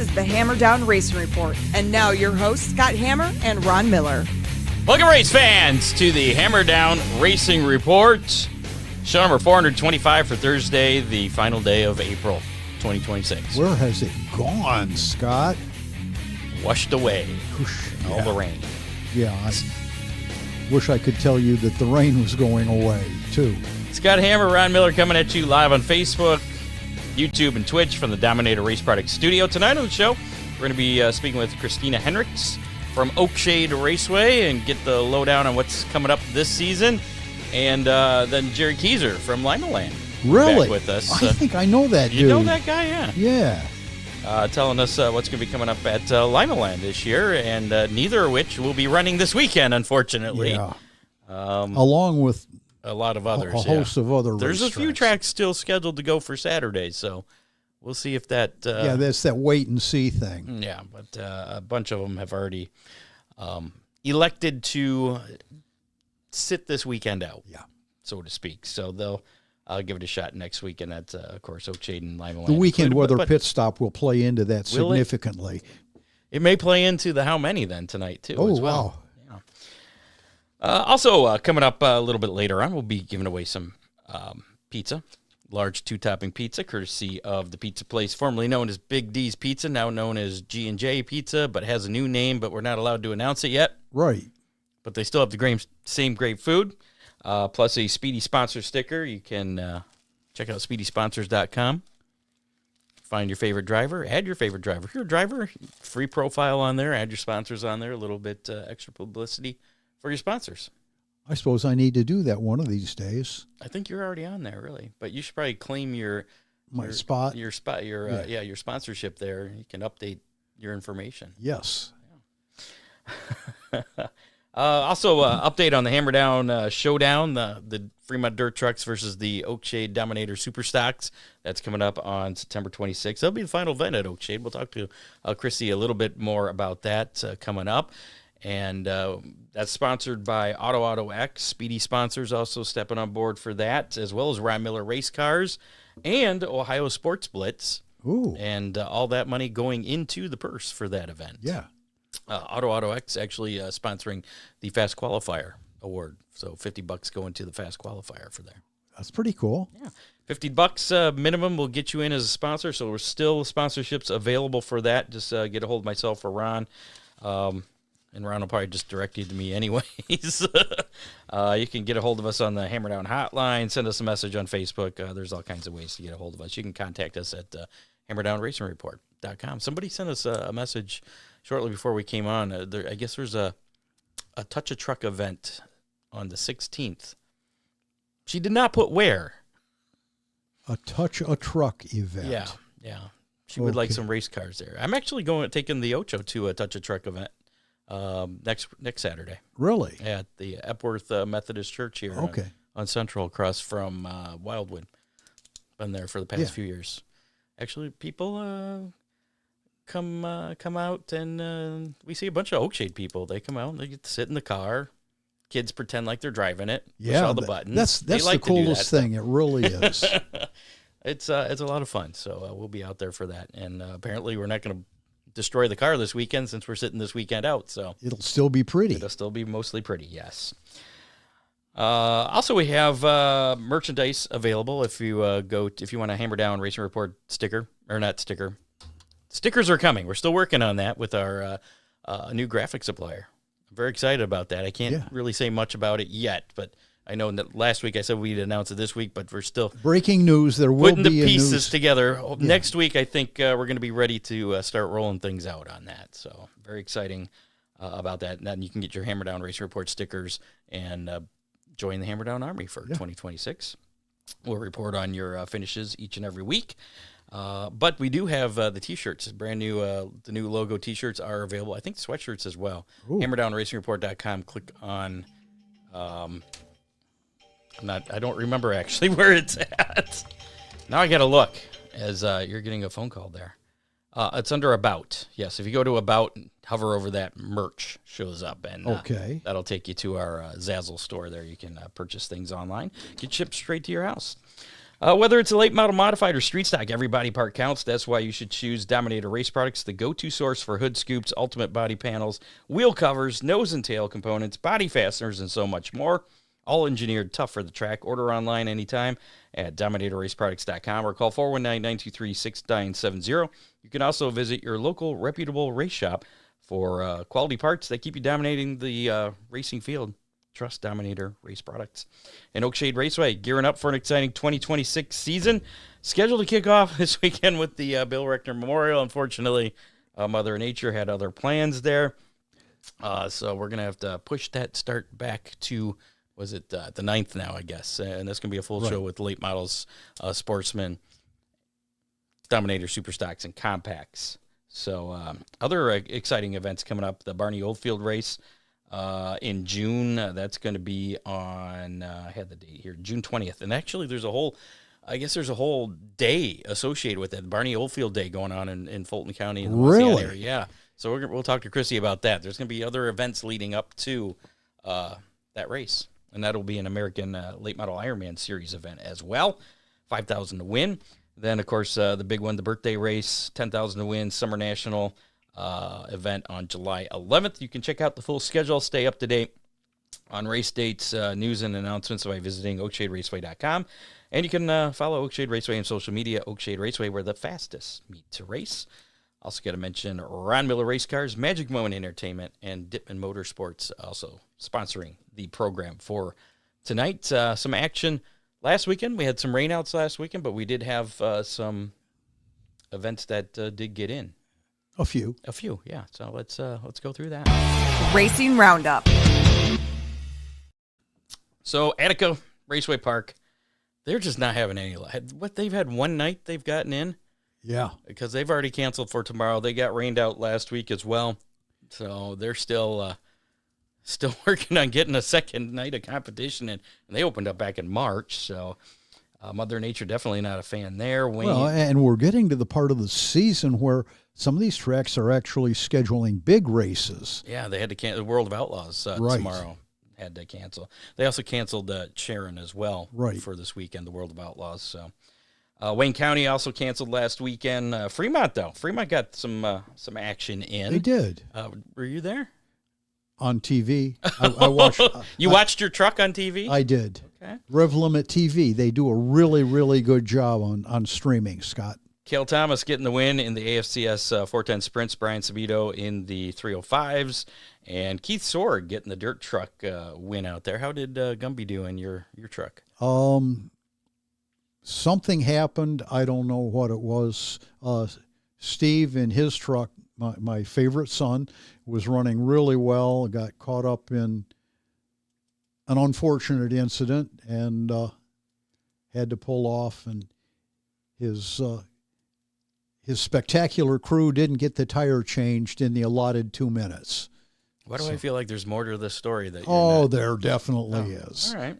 is the Hammer Down Racing Report. And now your hosts, Scott Hammer and Ron Miller. Welcome, race fans, to the Hammer Down Racing Report. Show number 425 for Thursday, the final day of April 2026. Where has it gone, Scott? Washed away. All the rain. Yeah, I wish I could tell you that the rain was going away, too. Scott Hammer, Ron Miller coming at you live on Facebook, YouTube, and Twitch from the Dominator Race Products studio. Tonight on the show, we're going to be speaking with Christina Henricks from Oakshade Raceway and get the lowdown on what's coming up this season. And then Gerry Keysor from Limaland. Really? Back with us. I think I know that dude. You know that guy, yeah. Yeah. Telling us what's going to be coming up at Limaland this year, and neither of which will be running this weekend, unfortunately. Yeah. Along with a lot of others. A host of other There's race a few tracks. tracks still scheduled to go for Saturday, so we'll see if that... yeah, that's that wait-and-see thing. Yeah, but a bunch of them have already elected to sit this weekend out, so to speak. So they'll give it a shot next week, and that's, of course, Oakshade and Limaland. The weekend weather but pit stop will play into that significantly. It may play into the how many then tonight, too, as well. Wow. Also, coming up a little bit later on, we'll be giving away some pizza, large two-topping pizza, courtesy of the pizza place formerly known as Big D's Pizza, now known as G&J Pizza, but has a new name, but we're not allowed to announce it yet. Right. But they still have the same great food, plus a Speedy Sponsor sticker. You can check out speedysponsors.com. Find your favorite driver, add your favorite driver. If you're a driver, free profile on there, add your sponsors on there, a little bit extra publicity for your sponsors. I suppose I need to do that one of these days. I think you're already on there, really. But you should probably claim your sponsorship there. You can update your information. Yes. Yeah. Also, update on the Hammer Down Showdown, the Fremont Dirt Trucks versus the Oakshade Dominator Super Stocks. That's coming up on September 26th. That'll be the final event at Oakshade. We'll talk to Chrissy a little bit more about that coming up. And that's sponsored by Auto X. Speedy Sponsors also stepping on board for that, as well as Ron Miller Race Cars and Ohio Sports Blitz. Ooh. And all that money going into the purse for that event. Yeah. Auto X actually sponsoring the Fast Qualifier Award. So $50 going to the Fast Qualifier for there. That's pretty cool. Yeah. $50 minimum will get you in as a sponsor. So we're still sponsorships available for that. Just get a hold of myself or Ron. And Ron will probably just direct you to me anyways. You can get a hold of us on the Hammer Down hotline. Send us a message on Facebook. There's all kinds of ways to get a hold of us. You can contact us at hammerdownracingreport.com. Somebody sent us a message shortly before we came on. I guess there's a Touch a Truck event on the 16th. She did not put where. A Touch a Truck event. Yeah. She would like some race cars there. I'm actually taking the Ocho to a Touch a Truck event. Next Saturday. Really? At the Epworth Methodist Church here on Central across from Wildwood. Been there for the past few years. Actually, people come out and we see a bunch of Oakshade people. They come out and they get to sit in the car. Kids pretend like they're driving it. Push all the buttons. That's the coolest thing. It really is. It's a lot of fun. So we'll be out there for that. And apparently we're not going to destroy the car this weekend since we're sitting this weekend out. So it'll still be pretty. It'll still be mostly pretty, yes. Also, we have merchandise available if you if you want a Hammer Down Racing Report sticker, or not sticker. Stickers are coming. We're still working on that with our new graphic supplier. I'm very excited about that. I can't really say much about it yet, but I know that last week I said we'd announce it this week, but we're still breaking news. There will be putting the pieces together. Yeah. Next week, I think we're going to be ready to start rolling things out on that. So very exciting about that. And then you can get your Hammer Down Racing Report stickers and join the Hammer Down Army for 2026. We'll report on your finishes each and every week. But we do have the T-shirts, brand new. The new logo T-shirts are available. I think sweatshirts as well. HammerdownRacingReport.com. Click on. I don't remember actually where it's at. Now I got to look as you're getting a phone call there. It's under About. Yes, if you go to About, hover over that, merch shows up, and that'll take you to our Zazzle store there. You can purchase things online, get shipped straight to your house. Whether it's a late model modified or street stock, every body part counts. That's why you should choose Dominator Race Products, the go-to source for hood scoops, ultimate body panels, wheel covers, nose and tail components, body fasteners, and so much more. All engineered tough for the track. Order online anytime at DominatorRaceProducts.com or call 419-923-6970. You can also visit your local reputable race shop for quality parts that keep you dominating the racing field. Trust Dominator Race Products. And Oakshade Raceway, gearing up for an exciting 2026 season. Scheduled to kick off this weekend with the Bill Reckner Memorial. Unfortunately, Mother Nature had other plans there. So we're going to have to push that start back to, was it the 9th now, I guess. And that's going to be a full show with late models, sportsmen, Dominator Superstocks, and compacts. So other exciting events coming up. The Barney Oldfield race. In June, that's going to be on, I had the date here, June 20th. And actually there's a whole day associated with that. Barney Oldfield Day going on in Fulton County. In the Really? Area. Yeah. So we'll talk to Chrissy about that. There's going to be other events leading up to that race. And that'll be an American Late Model Ironman Series event as well. $5,000 to win. Then, of course, the big one, the birthday race, $10,000 to win, Summer National event on July 11th. You can check out the full schedule, stay up to date on race dates, news, and announcements by visiting OakshadeRaceway.com. And you can follow Oakshade Raceway on social media, Oakshade Raceway, where the fastest meet to race. Also got to mention Ron Miller Race Cars, Magic Moment Entertainment, and Dittman Motorsports also sponsoring the program for tonight. Some action last weekend. We had some rainouts last weekend, but we did have some events that did get in. A few, yeah. So let's go through that. Racing Roundup. So Attica Raceway Park, they're just not having any. What they've had one night they've gotten in. Yeah, because they've already canceled for tomorrow. They got rained out last week as well, so they're still working on getting a second night of competition, and they opened up back in March. So Mother Nature definitely not a fan there. Well, and we're getting to the part of the season where some of these tracks are actually scheduling big races. Yeah, they had to cancel the World of Outlaws tomorrow. Had to cancel. They also canceled Sharon as well for this weekend, the World of Outlaws. So Wayne County also canceled last weekend. Fremont, though. Fremont got some action in. They did. Were you there? On TV. I watched. You watched your truck on TV? I did. Okay. Rev Limit TV. They do a really, really good job on streaming, Scott. Cale Thomas getting the win in the AFCS 410 Sprints. Brian Sabito in the 305s. And Keysor getting the dirt truck win out there. How did Gumby do in your truck? Something happened. I don't know what it was. Steve in his truck, my favorite son, was running really well, got caught up in an unfortunate incident and had to pull off, and his spectacular crew didn't get the tire changed in the allotted 2 minutes. Why do I feel like there's more to this story that there definitely is. All right.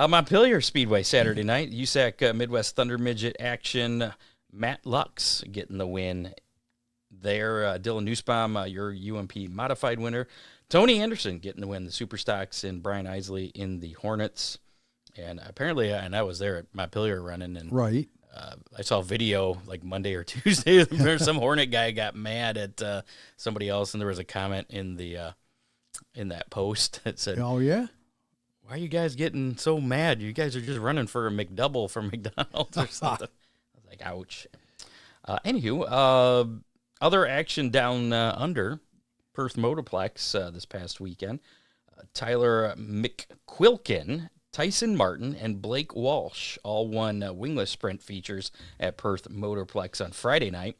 Montpelier Speedway Saturday night, USAC Midwest Thunder Midget action. Matt Lux getting the win there. Dylan Nussbaum, your UMP modified winner. Tony Anderson getting the win, the Superstocks, and Brian Isley in the Hornets. And apparently, and I was there at Montpelier running, and I saw a video like Monday or Tuesday where some Hornet guy got mad at somebody else, and there was a comment in the in that post that said, "Oh yeah, why are you guys getting so mad? You guys are just running for a McDouble from McDonald's or something." I was like, ouch. Anywho, other action down under Perth Motorplex this past weekend. Tyler McQuilkin, Tyson Martin, and Blake Walsh all won wingless sprint features at Perth Motorplex on Friday night.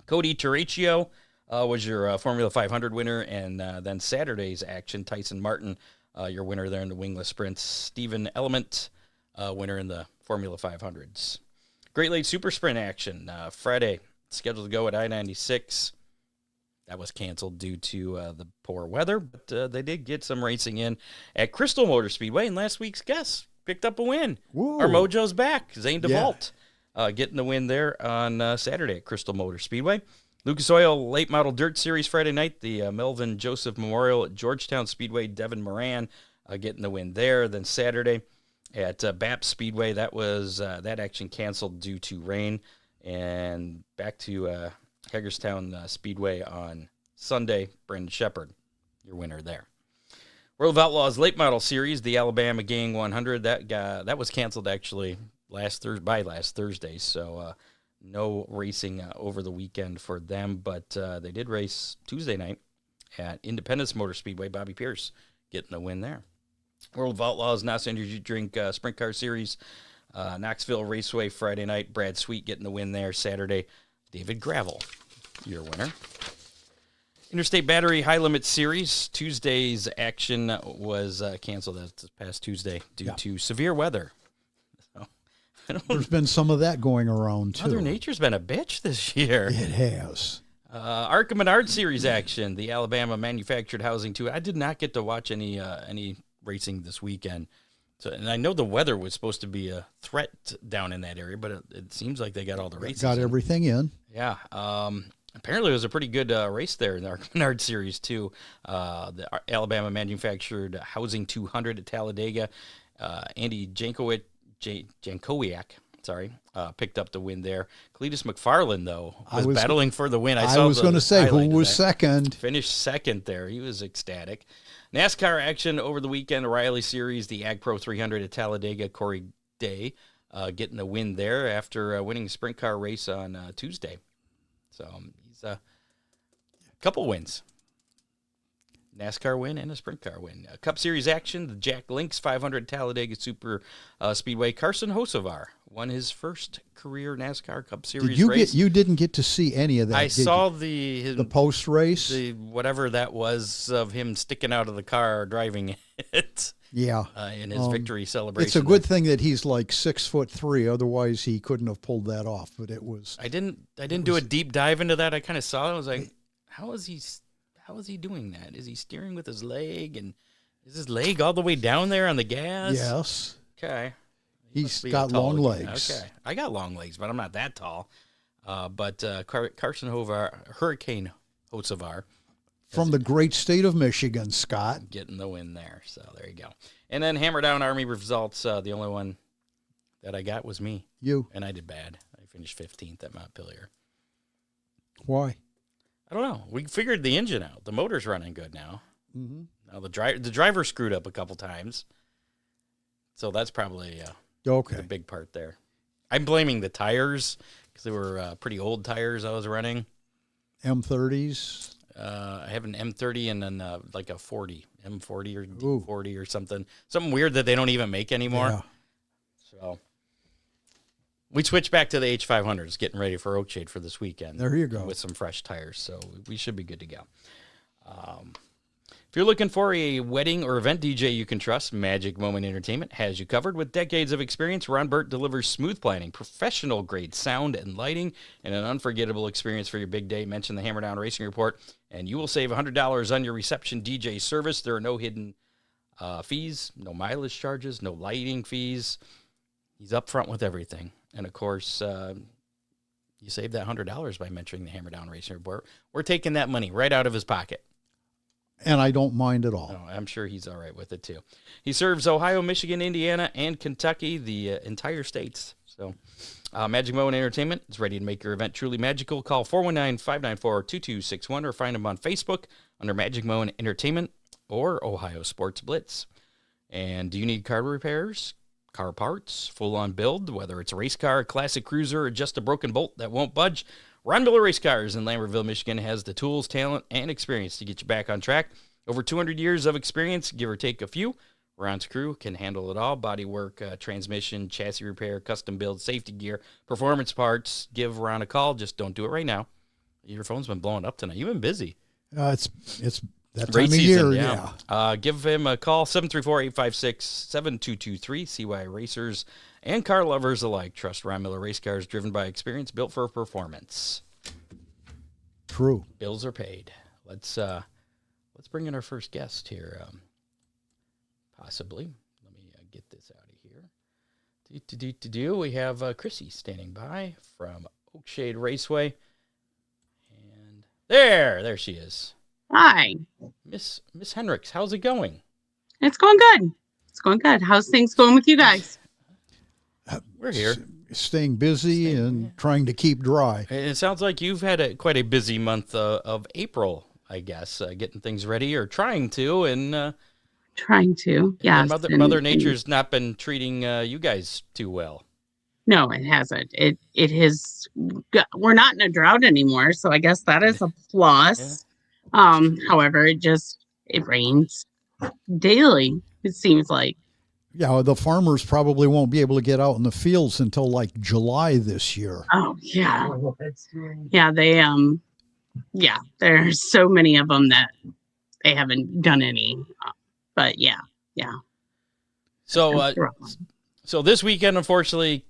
Cody Turaccio was your Formula 500 winner, and then Saturday's action, Tyson Martin, your winner there in the wingless sprints. Stephen Element, winner in the Formula 500s. Great Lakes Super Sprint action, Friday, scheduled to go at I-96. That was canceled due to the poor weather, but they did get some racing in at Crystal Motor Speedway, and last week's guest picked up a win. Whoa. Our mojo's back. Zane DeVault getting the win there on Saturday at Crystal Motor Speedway. Lucas Oil Late Model Dirt Series Friday night, the Melvin Joseph Memorial at Georgetown Speedway. Devin Moran getting the win there. Then Saturday, at BAP Speedway. That was that action canceled due to rain, and back to Hagerstown Speedway on Sunday. Brendan Shepard, your winner there. World of Outlaws Late Model Series, the Alabama Gang 100. That was canceled actually last Thursday. So no racing over the weekend for them, but they did race Tuesday night at Independence Motor Speedway. Bobby Pierce getting the win there. World of Outlaws NOS Energy Drink Sprint Car Series, Knoxville Raceway Friday night. Brad Sweet getting the win there. Saturday, David Gravel, your winner. Interstate Battery High Limit Series, Tuesday's action was canceled this past Tuesday due to severe weather. So, There's been some of that going around, too. Mother Nature's been a bitch this year. It has. Arkham Menard Series action, the Alabama Manufactured Housing 2. I did not get to watch any racing this weekend. So, and I know the weather was supposed to be a threat down in that area, but it seems like they got all the races. Got everything in. Yeah. Apparently it was a pretty good race there in the Arkham Menard Series, too. The Alabama Manufactured Housing 200 at Talladega. Andy Jankowiak, picked up the win there. Cletus McFarland, though, was battling for the win. I was going to say, who was second? Finished second there. He was ecstatic. NASCAR action over the weekend, Riley Series, the Ag Pro 300 at Talladega. Corey Day getting the win there after winning a sprint car race on Tuesday. So he's a couple wins. NASCAR win and a sprint car win. Cup Series action, the Jack Links 500 Talladega Super Speedway. Carson Hocevar won his first career NASCAR Cup Series race. You didn't get to see any of that, I saw the post race, whatever that was of him sticking out of the car driving it. Yeah, in his victory celebration. It's a good thing that he's like 6'3", otherwise he couldn't have pulled that off. But it was. I didn't do a deep dive into that. I kind of saw it. I was like, how is he doing that? Is he steering with his leg, and is his leg all the way down there on the gas? Yes. Okay. He's got long legs. Okay. I got long legs, but I'm not that tall. But Carson Hurricane Hocevar. From the great state of Michigan, Scott. Getting the win there. So there you go. And then Hammer Down Army results. The only one that I got was me. You. And I did bad. I finished 15th at Montpelier. Why? I don't know. We figured the engine out. The motor's running good now. Mm-hmm. Now the driver screwed up a couple times. So that's probably the big part there. I'm blaming the tires because they were pretty old tires I was running. M30s. I have an M30 and then like a 40, M40 or D40 or something weird that they don't even make anymore. Yeah. So we switched back to the H500s, getting ready for Oakshade for this weekend. There you go. With some fresh tires, so we should be good to go. If you're looking for a wedding or event DJ you can trust, Magic Moment Entertainment has you covered. With decades of experience, Ron Burt delivers smooth planning, professional-grade sound and lighting, and an unforgettable experience for your big day. Mention the Hammer Down Racing Report, and you will save $100 on your reception DJ service. There are no hidden fees, no mileage charges, no lighting fees. He's up front with everything. And, of course, you save that $100 by mentioning the Hammer Down Racing Report. We're taking that money right out of his pocket. And I don't mind at all. No, I'm sure he's all right with it, too. He serves Ohio, Michigan, Indiana, and Kentucky, the entire states. So Magic Moment Entertainment is ready to make your event truly magical. Call 419-594-2261 or find him on Facebook under Magic Moment Entertainment or Ohio Sports Blitz. And do you need car repairs, car parts, full-on build, whether it's a race car, a classic cruiser, or just a broken bolt that won't budge? Ron Miller Race Cars in Lambertville, Michigan has the tools, talent, and experience to get you back on track. Over 200 years of experience, give or take a few. Ron's crew can handle it all. Body work, transmission, chassis repair, custom build, safety gear, performance parts. Give Ron a call. Just don't do it right now. Your phone's been blowing up tonight. You've been busy. It's that time of year, yeah. Give him a call, 734-856-7223. CY Racers and car lovers alike trust Ron Miller Race Cars, driven by experience, built for performance. True. Bills are paid. Let's bring in our first guest here. Possibly. Let me get this out of here. We have Chrissy standing by from Oakshade Raceway. And there she is. Hi. Miss Henricks, how's it going? It's going good. It's going good. How's things going with you guys? We're here. Staying busy and trying to keep dry. It sounds like you've had quite a busy month of April, I guess, getting things ready or trying to. And trying to, yes. And Mother Nature's not been treating you guys too well. No, it hasn't. It has. We're not in a drought anymore, so I guess that is a plus. Yeah. However, it rains daily. It seems like. Yeah, the farmers probably won't be able to get out in the fields until like July this year. Oh yeah, yeah. They there's so many of them that they haven't done any. But yeah. So this weekend, unfortunately,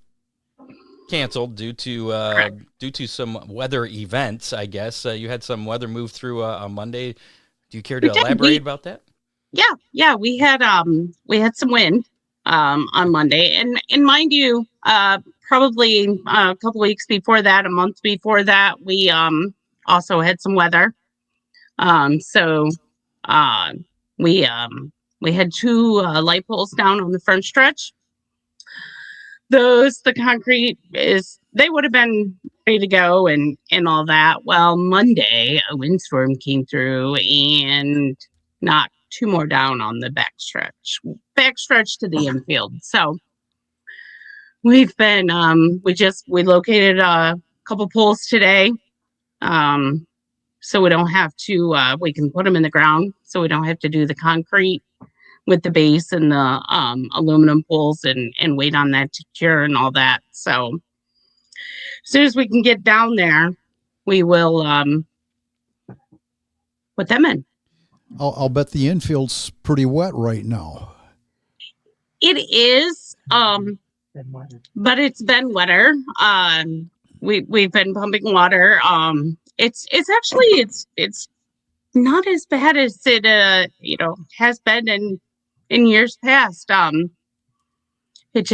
canceled due to some weather events. I guess you had some weather move through on Monday. Do you care to elaborate about that? Yeah. We had some wind on Monday, and mind you, probably a couple weeks before that, a month before that, we also had some weather. So we had 2 light poles down on the front stretch. The concrete they would have been ready to go and all that. Well, Monday, a windstorm came through and knocked 2 more down on the backstretch to the infield. So we've been, we located a couple poles today. So we don't have to, we can put them in the ground so we don't have to do the concrete with the base and the aluminum poles and wait on that to cure and all that. So as soon as we can get down there, we will put them in. I'll bet the infield's pretty wet right now. It is, but it's been wetter. We've been pumping water. It's actually not as bad as it has been in years past. It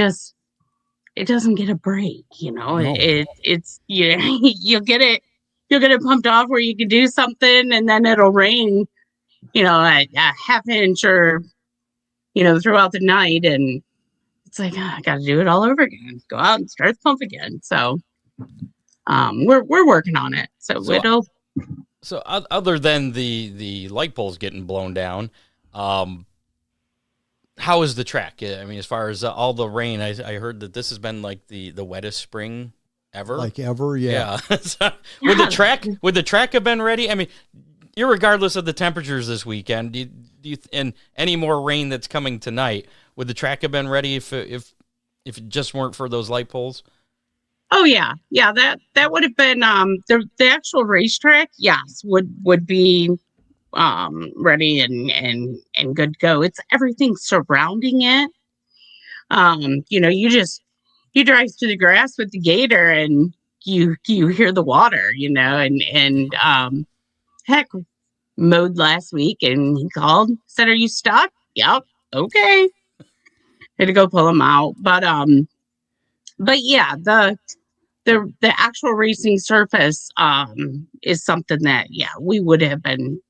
doesn't get a break, No. It's you'll get it pumped off where you can do something, and then it'll rain, a half inch or throughout the night, and it's like, I got to do it all over again. Go out and start the pump again. So we're working on it. So other than the light poles getting blown down, how is the track? I mean, as far as all the rain, I heard that this has been like the wettest spring ever. Like ever, yeah. So, would the track have been ready? I mean, irregardless of the temperatures this weekend, do you and any more rain that's coming tonight, would the track have been ready if it just weren't for those light poles? Oh yeah. That would have been the actual racetrack. Yes, would be ready and good to go. It's everything surrounding it. You drive through the grass with the gator and you hear the water, and heck, mowed last week and he called, said, "Are you stuck?" "Yep." "Okay." Had to go pull them out. But yeah, the actual racing surface is something that we would have been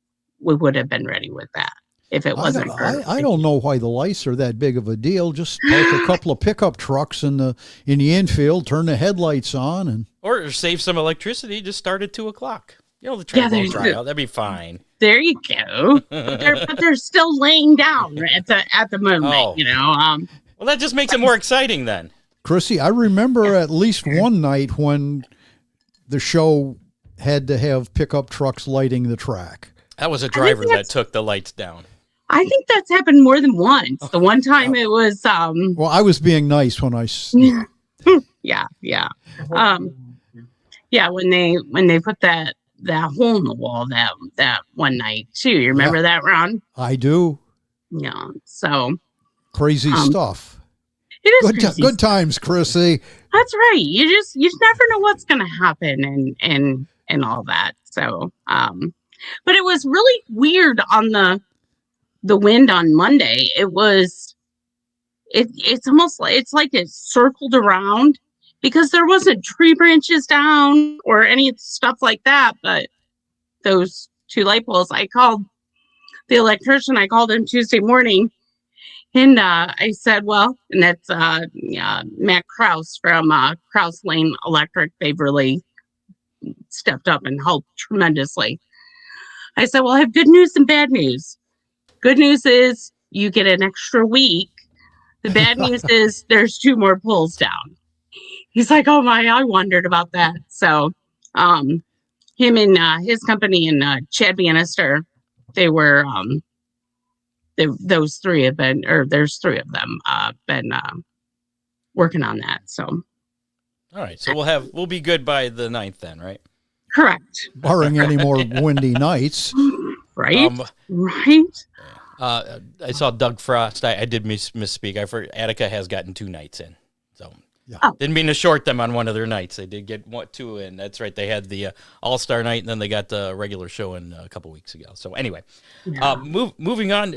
ready with that if it wasn't. I don't know why the lights are that big of a deal. Just park a couple of pickup trucks in the infield, turn the headlights on, or save some electricity. Just start at 2:00. The track won't dry out. That'd be fine. There you go. But they're still laying down at the moment. Oh. Well, that just makes it more exciting then. Chrissy, I remember at least one night when the show had to have pickup trucks lighting the track. That was a driver that took the lights down. I think that's happened more than once. The one time it was well, I was being nice when I yeah. When they put that hole in the wall that one night too. You remember that, Ron? I do. Yeah. So crazy stuff. It is good times, Chrissy. That's right. You just never know what's going to happen and all that. So, but it was really weird on the wind on Monday. It's almost like it circled around because there wasn't tree branches down or any stuff like that. But those 2 light poles, I called the electrician. I called him Tuesday morning. And I said, well, and that's Matt Kraus from Kraus Lane Electric. They've really stepped up and helped tremendously. I said, well, I have good news and bad news. Good news is you get an extra week. The bad news is there's 2 more pulls down. He's like, oh my, I wondered about that. So him and his company and Chad Bannister, they were those 3 have been, or there's 3 of them been working on that. So all right, so we'll be good by the 9th then, right? Correct. Barring any more windy nights. Right. Right. I saw Doug Frost. I did misspeak. I forgot Attica has gotten 2 nights in. So didn't mean to short them on one of their nights. They did get 2 in. That's right. They had the All-Star night, and then they got the regular show in a couple weeks ago. So anyway, moving on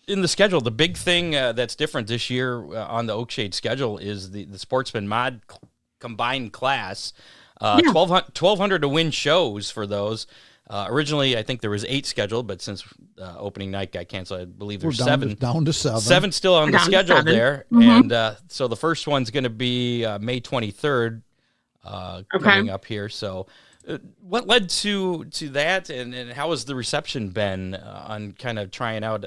in the schedule, the big thing that's different this year on the Oakshade schedule is the Sportsman Mod combined class. 1,200 to win shows for those. Originally, I think there was 8 scheduled, but since opening night got canceled, I believe there's 7. Down to 7. 7 still on the schedule there. Mm-hmm. And so the first one's going to be May 23rd coming up here. So what led to that, and how has the reception been on kind of trying out?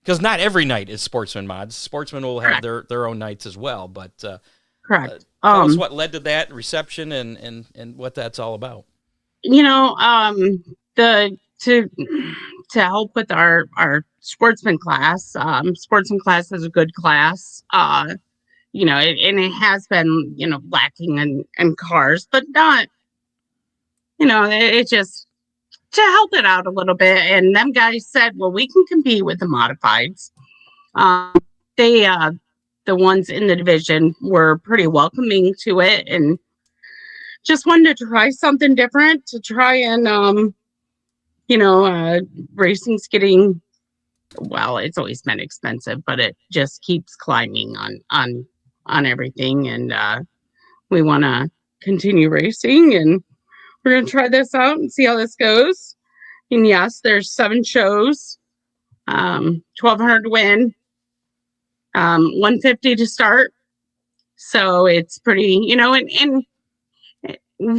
Because not every night is Sportsman Mods. Sportsman will have their own nights as well. But correct. Tell us what led to that reception and what that's all about. To help with our sportsman class. Sportsman class is a good class. And it has been, lacking in cars, but not, it just to help it out a little bit. And them guys said, well, we can compete with the modifieds. The ones in the division were pretty welcoming to it and just wanted to try something different to try and, racing's getting, well, it's always been expensive, but it just keeps climbing on everything. And we want to continue racing, and we're going to try this out and see how this goes. And yes, there's 7 shows, 1,200 to win, 150 to start. So it's pretty, and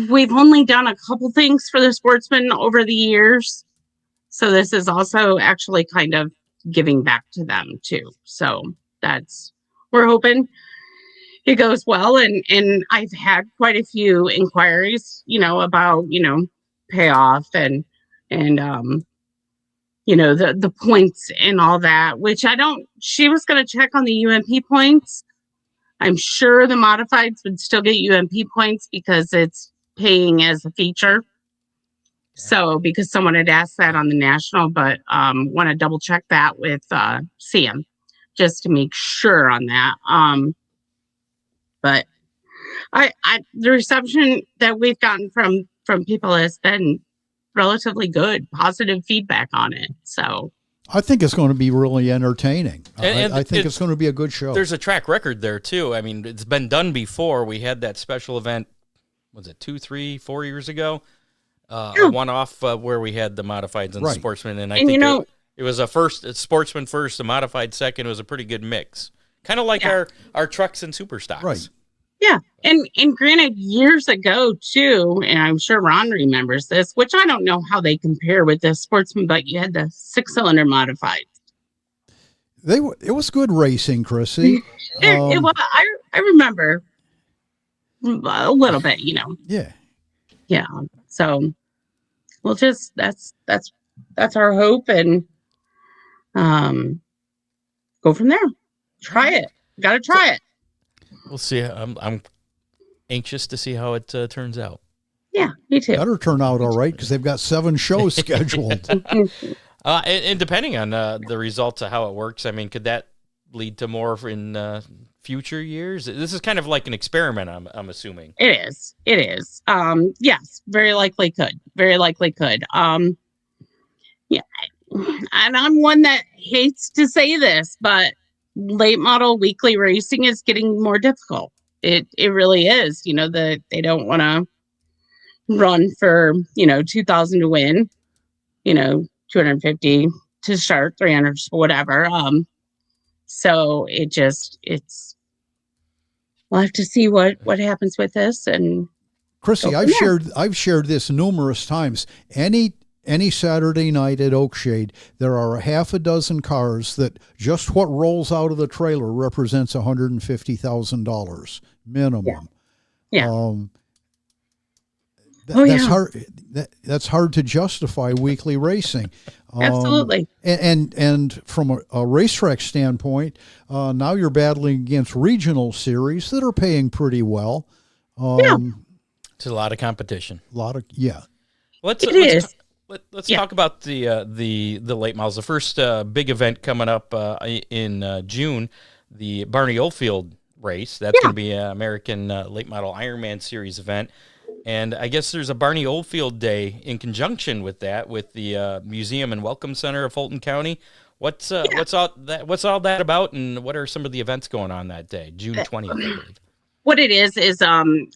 we've only done a couple things for the sportsmen over the years. So this is also actually kind of giving back to them too. So we're hoping it goes well. And I've had quite a few inquiries, about, payoff and the points and all that, which she was going to check on the UMP points. I'm sure the modifieds would still get UMP points because it's paying as a feature. So because someone had asked that on the national, but want to double check that with Sam just to make sure on that. But the reception that we've gotten from people has been relatively good, positive feedback on it. So I think it's going to be really entertaining. And I think it's going to be a good show. There's a track record there too. I mean, it's been done before. We had that special event, was it 2, 3, 4 years ago? A one-off where we had the modifieds and the sportsmen, and I think it was a sportsman first, a modified second. It was a pretty good mix, kind of like our trucks and super stocks. Right. Yeah, and granted, years ago too, and I'm sure Ron remembers this, which I don't know how they compare with the sportsman, but you had the 6-cylinder modified. It was good racing, Chrissy. It was. I remember a little bit, Yeah. Yeah. So we'll just that's our hope, and go from there. Try it. Got to try it. We'll see. I'm anxious to see how it turns out. Yeah, me too. Better turn out all right because they've got 7 shows scheduled. And depending on the results of how it works, I mean, could that lead to more in future years? This is kind of like an experiment, I'm assuming. It is. Yes, very likely could. Yeah, and I'm one that hates to say this, but late model weekly racing is getting more difficult. It really is. That they don't want to run for 2,000 to win, 250 to start, 300 whatever. So we'll have to see what happens with this. And Chrissy, I've shared this numerous times. Any Saturday night at Oakshade, there are a half a dozen cars that just what rolls out of the trailer represents $150,000 minimum. Yeah. That's hard. That's hard to justify weekly racing. Absolutely. And from a racetrack standpoint, now you're battling against regional series that are paying pretty well. It's a lot of competition. Let's talk about the late models. The first big event coming up in June, the Barney Oldfield race. That's going to be an American late model Ironman Series event. And I guess there's a Barney Oldfield Day in conjunction with that, with the Museum and Welcome Center of Fulton County. What's all that about, and what are some of the events going on that day, June 20th, I believe? What it is it's going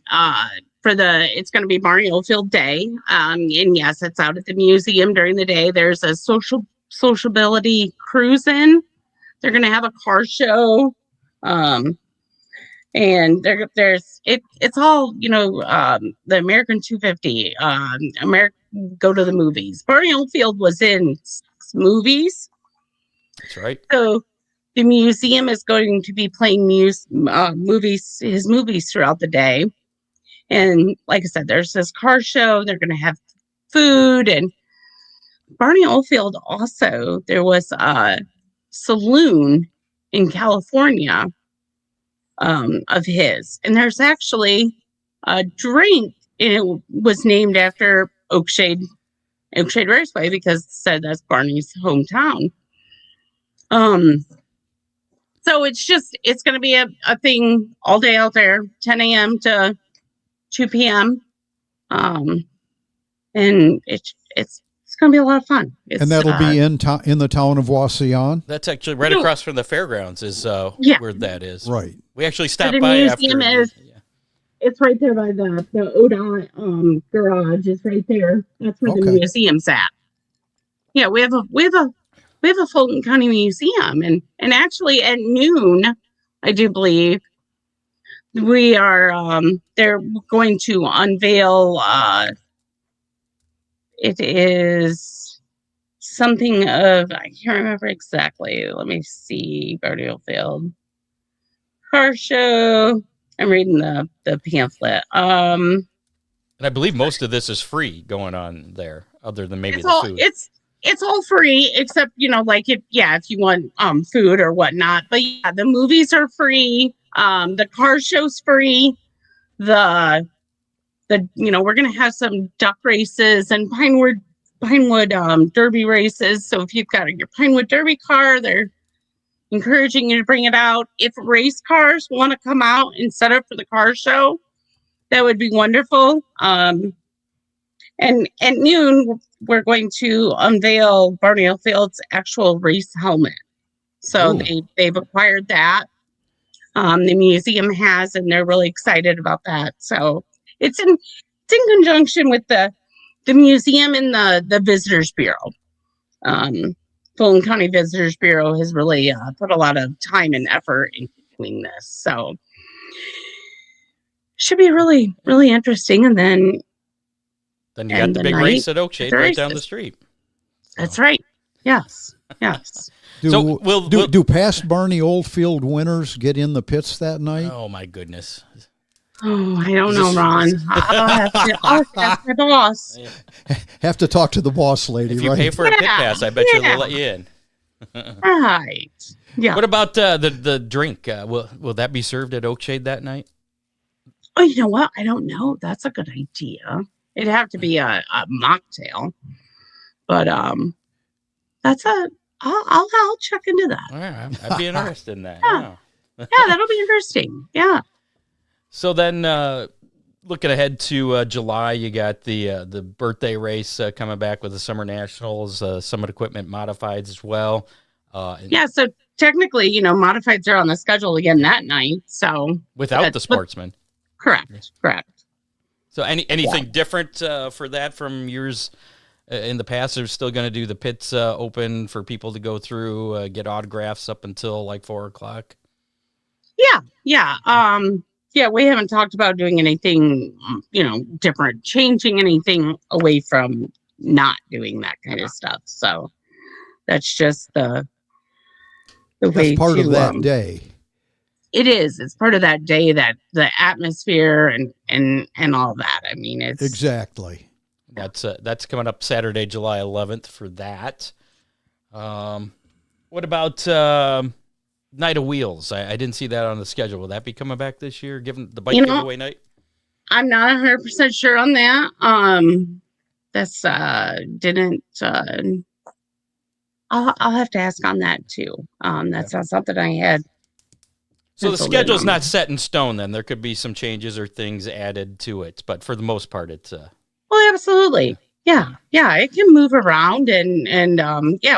to be Barney Oldfield Day, and yes, it's out at the museum during the day. There's a sociability cruise-in. They're going to have a car show. And it's all, the American 250, go to the movies. Barney Oldfield was in 6 movies. That's right. So the museum is going to be playing his movies throughout the day. And like I said, there's this car show. They're going to have food. And Barney Oldfield also, there was a saloon in California of his, and there's actually a drink, and it was named after Oakshade Raceway because it said that's Barney's hometown. So it's going to be a thing all day out there, 10 a.m. to 2 p.m. And it's going to be a lot of fun. And that'll be in the town of Wasion. That's actually right across from the fairgrounds is where that is. Right. We actually stopped the by museum after. It's right there by the ODOT garage. It's right there. That's where the museum's at. Yeah, we have a Fulton County Museum, and actually at noon, I do believe we are. They're going to unveil. It is something of, I can't remember exactly. Let me see. Barney Oldfield car show. I'm reading the pamphlet. And I believe most of this is free going on there, other than maybe the food. It's all free, except, if you want food or whatnot. But yeah, the movies are free. The car show's free. We're going to have some duck races and Pinewood Derby races. So if you've got your Pinewood Derby car, they're encouraging you to bring it out. If race cars want to come out and set up for the car show, that would be wonderful. And at noon, we're going to unveil Barney Oldfield's actual race helmet. So they've acquired that. The museum has, and they're really excited about that. So it's in conjunction with the museum and the Visitors Bureau. Fulton County Visitors Bureau has really put a lot of time and effort in doing this. So should be really, really interesting. And then you got the big race at Oakshade right down the street. So. That's right. Yes. Do past Barney Oldfield winners get in the pits that night? Oh my goodness. Oh, I don't know, Ron. I'll have to ask my boss. Have to talk to the boss lady, if you pay for a pit pass, I bet they'll let you in. Right. Yeah. What about the drink? Will that be served at Oakshade that night? Oh, you know what? I don't know. That's a good idea. It'd have to be a mocktail. But I'll check into that. All right, I'd be interested in that. Yeah, that'll be interesting. Yeah. So then, looking ahead to July, you got the birthday race coming back with the Summer Nationals, Summit Equipment Modifieds as well. So technically, Modifieds are on the schedule again that night. So without the Sportsman. Correct. So anything different for that from years in the past, they're still going to do the pits open for people to go through, get autographs up until like 4:00. Yeah, we haven't talked about doing anything, different, changing anything away from not doing that kind of stuff. So that's just the way That's part to, of that day. It is. It's part of that day, that the atmosphere and all that. I mean, it's Exactly. That's coming up Saturday, July 11th for that. What about Night of Wheels? I didn't see that on the schedule. Will that be coming back this year, given the bike giveaway night? I'm not 100% sure on that. That's didn't. I'll have to ask on that too. That's not something I had. So the schedule's not set in stone. Then there could be some changes or things added to it, but for the most part, it's. Well, absolutely. Yeah. It can move around, and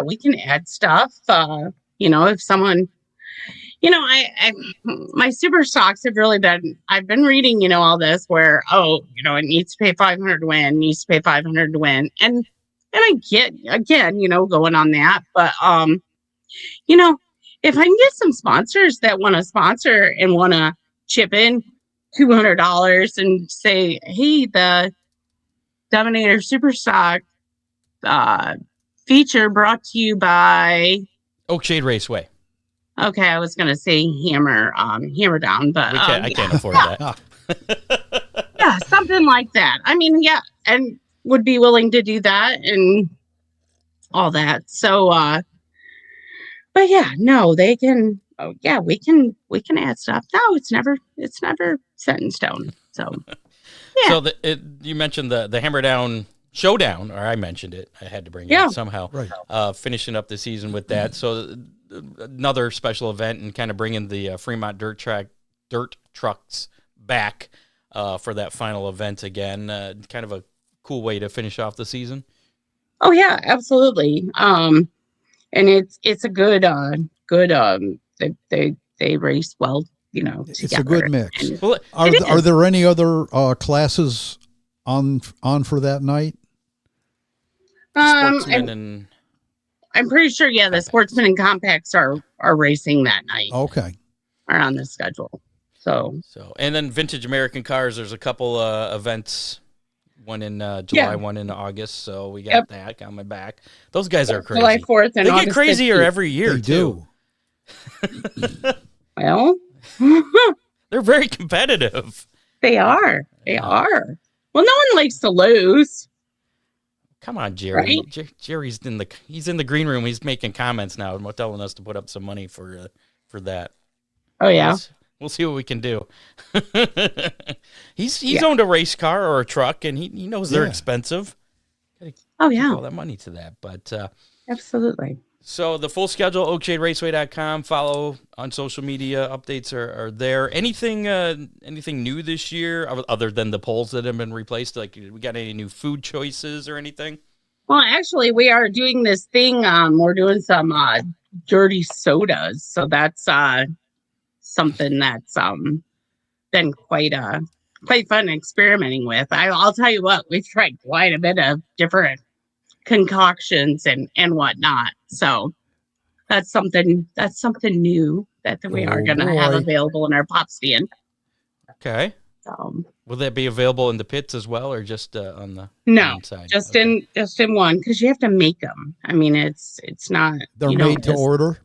we can add stuff. If someone. I my super stocks have really been. I've been reading, all this where it needs to pay 500 to win, needs to pay 500 to win, and I get again, going on that, but if I can get some sponsors that want to sponsor and want to chip in $200 and say, hey, the Dominator Superstock feature brought to you by Oakshade Raceway. Okay, I was gonna say Hammer Down, but I can't afford that. Yeah, something like that. I mean, yeah, and would be willing to do that and all that. So, but yeah, no, they can. Oh, yeah, we can add stuff. No, it's never set in stone. So, yeah. So you mentioned the Hammer Down Showdown, or I mentioned it. I had to bring it up somehow. Right. Finishing up the season with that. So another special event and kind of bringing the Fremont dirt trucks back for that final event again. Kind of a cool way to finish off the season. Oh yeah, absolutely. And it's a good they race well, It's together. a good mix. And Well, Are there any other classes on for that night? sportsmen I'm pretty sure, yeah, the sportsmen and compacts are racing that night. Okay. Are on the schedule. So and then Vintage American Cars, there's a couple events, one in July, one in August, so we got that on my back. Those guys are crazy. July 4th and they August get crazier 15th. every year, They too. Well, They're very competitive. they are. They are. Well, no one likes to lose. Come on, Gerry. Right? Gerry's he's in the green room. He's making comments now and telling us to put up some money for that. Oh yeah. We'll see what we can do. He's owned a race car or a truck, and he knows they're expensive. Oh yeah. All that money to that, but Absolutely. so the full schedule, OakshadeRaceway.com. Follow on social media. Updates are there. Anything new this year other than the polls that have been replaced? Like, we got any new food choices or anything? Well, actually, we are doing this thing. We're doing some dirty sodas, so that's something that's been quite fun experimenting with. I'll tell you what, we've tried quite a bit of different concoctions and whatnot. So that's something new that we are going to have available in our pop stand. Okay. Will that be available in the pits as well, or just on the No, side? just in one, because you have to make them. I mean, it's not. They're made to order?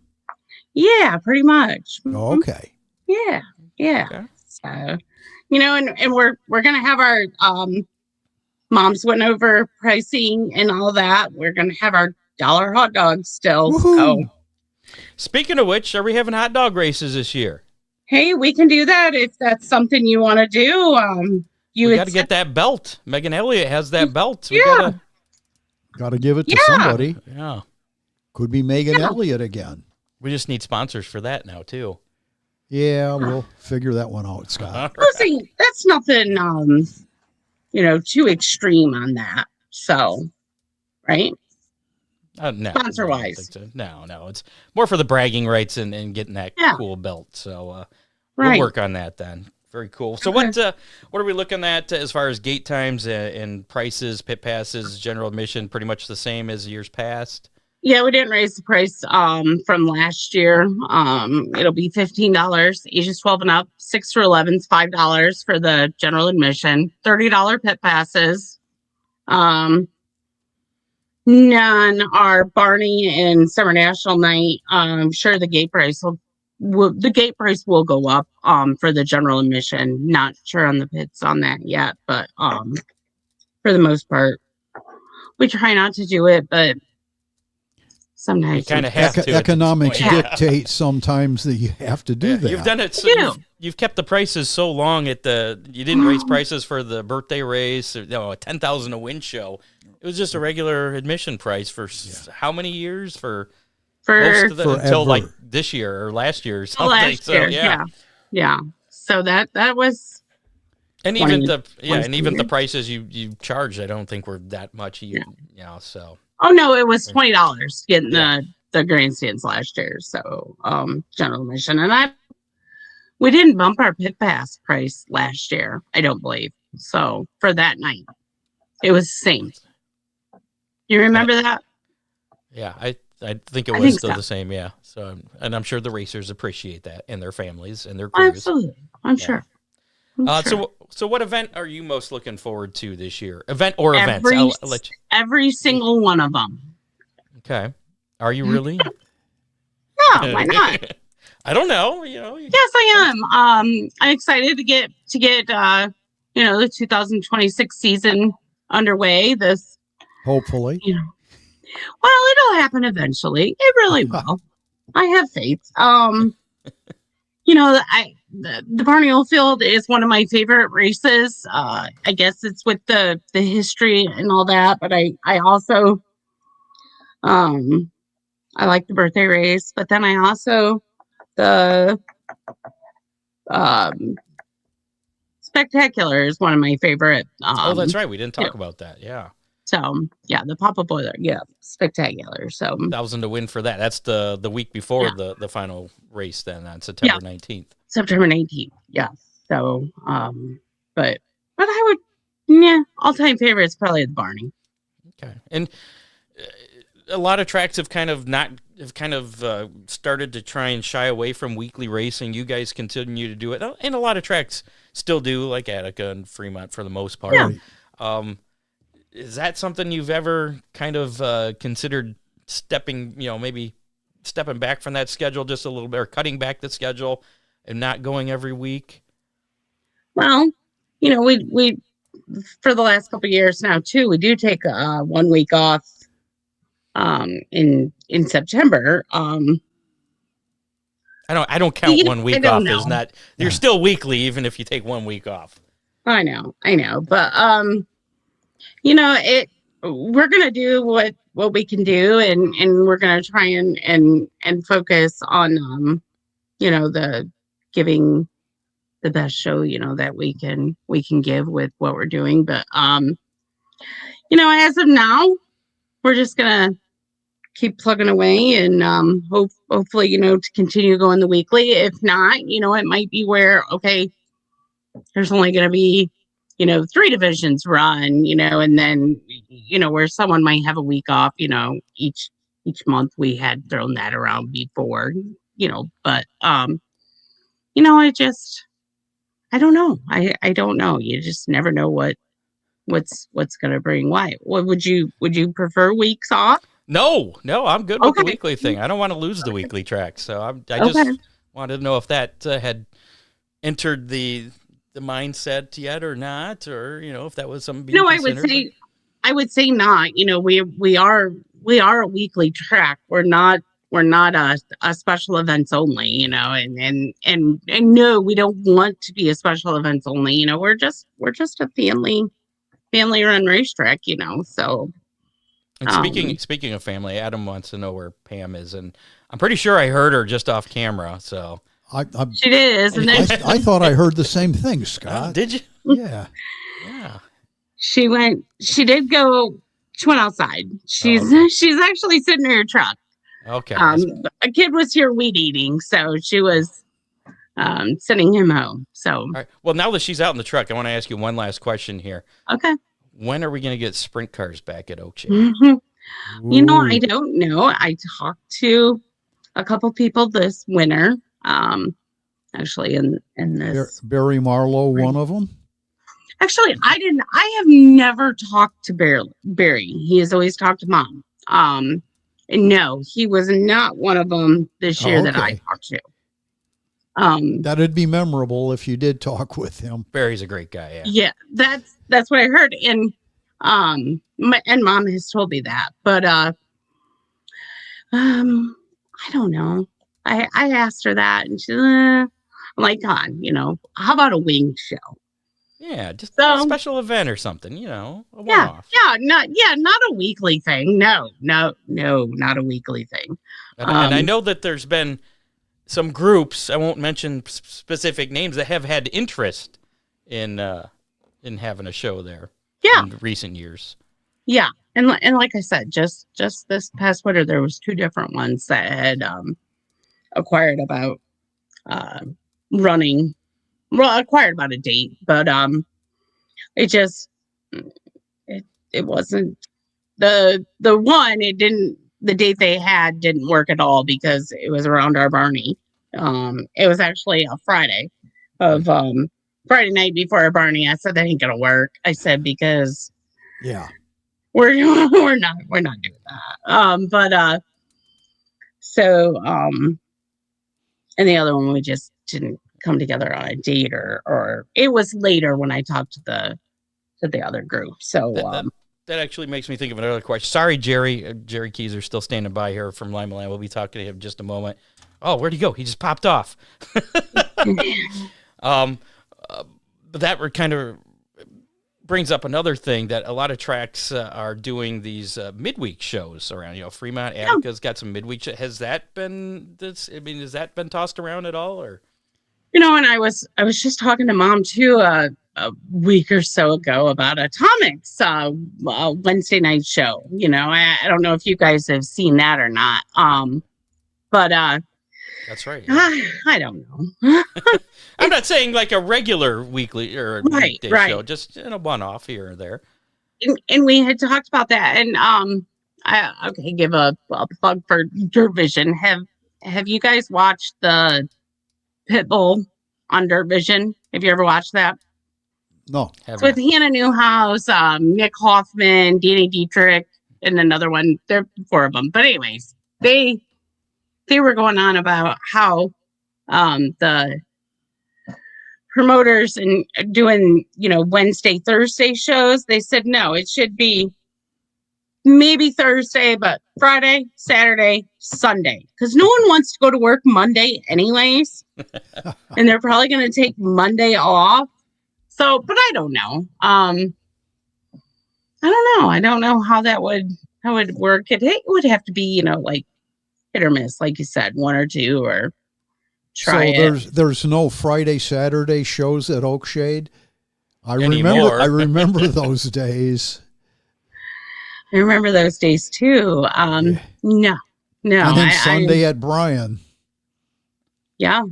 Yeah, pretty much. Mhm. Okay. Yeah. Okay. So, and we're gonna have our moms went over pricing and all that. We're gonna have our dollar hot dogs still. Woohoo. So, Speaking of which, are we having hot dog races this year? hey, we can do that if that's something you want to do. We got to get that belt. Megan Elliott has that belt. We Yeah. Got to give it to somebody. Yeah. Could be Megan Elliott again. We just need sponsors for that now, too. Yeah, we'll figure that one out, Scott. Listen, that's nothing, too extreme on that. So, right? No. Sponsor-wise. I don't think so. No. It's more for the bragging rights and getting that cool belt. So Right. we'll work on that then. Very cool. So what are we looking at as far as gate times and prices, pit passes, general admission? Pretty much the same as years past. Yeah, we didn't raise the price from last year. It'll be $15, ages 12 and up. 6 through 11 is $5 for the general admission. $30 pit passes. None are Barney and Summer National Night. I'm sure the gate price will go up for the general admission. Not sure on the pits on that yet, but for the most part, we try not to do it, but sometimes you kind of have to. Economics dictate sometimes that you have to do that. You've done it. So you've kept the prices so long you didn't raise prices for the birthday race, or, a 10,000 a win show. It was just a regular admission price for how many years? For most of until like this year or last year or something. Last year, yeah. So that was, and even the prices you charged, I don't think were that much. So. Oh no, it was $20 getting the grandstands last year. So general admission, and we didn't bump our pit pass price last year, I don't believe. So for that night, it was the same. You remember that? Yeah, I think it was still the same. Yeah. So, and I'm sure the racers appreciate that, and their families and their crews. Absolutely, I'm sure. So what event are you most looking forward to this year? Event or events? I'll let you. Every single one of them. Okay. Are you really? Yeah, why not? I don't know. Yes, I am. I'm excited to get the 2026 season underway. Hopefully. Well, it'll happen eventually. It really will. I have faith. The Barney Oldfield is one of my favorite races. I guess it's with the history and all that, but I also I like the birthday race, but then I also the Spectacular is one of my favorite. That's right. We didn't talk about that. Yeah. So the Papa Boiler, Spectacular. So 1,000 to win for that. That's the week before the final race. Then on September 19th. September 19th. Yeah. So but I would all-time favorite is probably the Barney. Okay. And a lot of tracks have kind of started to try and shy away from weekly racing. You guys continue to do it, and a lot of tracks still do, like Attica and Fremont for the most part. Yeah. Is that something you've ever kind of considered maybe stepping back from that schedule just a little bit, or cutting back the schedule and not going every week? Well, we for the last couple of years now too, we do take 1 week off in September. I don't count 1 week off as not. You're still weekly even if you take 1 week off. I know, but we're gonna do what we can do, and we're gonna try and focus on the giving the best show that we can give with what we're doing. But as of now, we're just gonna keep plugging away and hopefully to continue going the weekly. If not, it might be where there's only gonna be 3 divisions run, and then where someone might have a week off, each month. We had thrown that around before, but I don't know. I don't know. You just never know what's going to bring what. Would you prefer weeks off? No, I'm good with the weekly thing. I don't want to lose the weekly track. So I just wanted to know if that had entered the mindset yet or not, or if that was something. No, I would say not. We are a weekly track. We're not a special events only. And no, we don't want to be a special events only. We're just a family run racetrack. So. And speaking of family, Adam wants to know where Pam is, and I'm pretty sure I heard her just off camera. So. She is, and then I thought I heard the same thing, Scott. Did you? Yeah. She went outside. She's actually sitting in her truck. Okay. A kid was here weed eating, so she was sending him home. So, All right. Well, now that she's out in the truck, I want to ask you one last question here. okay. When are we going to get sprint cars back at Oakshade? You know, I don't know. I talked to a couple people this winter. Actually, in this. Barry Marlowe, one of them. Actually, I have never talked to Barry. He has always talked to Mom. And no, he was not one of them this year that I talked to. That'd be memorable if you did talk with him. Barry's a great guy. Yeah. Yeah, that's what I heard. And Mom has told me that. But I don't know. I asked her that, and she's I'm like, God, how about a wing show? Yeah, just a special event or something, a one-off. Not a weekly thing. No, not a weekly thing. And I know that there's been some groups, I won't mention specific names, that have had interest in having a show there. Yeah. In recent years. Yeah, and like I said, just this past winter, there was 2 different ones that had acquired about acquired about a date, but it wasn't the one. The date they had didn't work at all because it was around our Barney. It was actually a Friday night before our Barney. I said that ain't gonna work. I said because we're not doing that. And the other one we just didn't come together on a date, or it was later when I talked to the other group. So that actually makes me think of another question. Sorry, Gerry. Gerry Keysor still standing by here from Limaland. We'll be talking to him in just a moment. Oh, where'd he go? He just popped off. But that kind of brings up another thing, that a lot of tracks are doing these midweek shows around. Fremont, Attica's got some midweek. Has that been has that been tossed around at all, or? And I was just talking to Mom too a week or so ago about Atomic's Wednesday night show. I don't know if you guys have seen that or not. But that's right. Yeah. I don't know. I'm not saying like a regular weekly or weekday show, just a one-off here or there. And we had talked about that, and I give a plug for Dirt Vision. Have you guys watched the Pitbull on Dirt Vision? Have you ever watched that? No. It's with Hannah Newhouse, Nick Hoffman, Danny Dietrich, and another one. There are 4 of them. But anyways, they were going on about how the promoters and doing, Wednesday, Thursday shows. They said, no, it should be maybe Thursday, but Friday, Saturday, Sunday. Because no one wants to go to work Monday anyways. And they're probably going to take Monday off. So, but I don't know. I don't know. I don't know how that would work. It would have to be, like hit or miss, like you said, 1 or 2, or try there's no Friday, Saturday shows at Oakshade. I remember those days. I remember those days too. No. And then Sunday at Bryan. Yeah,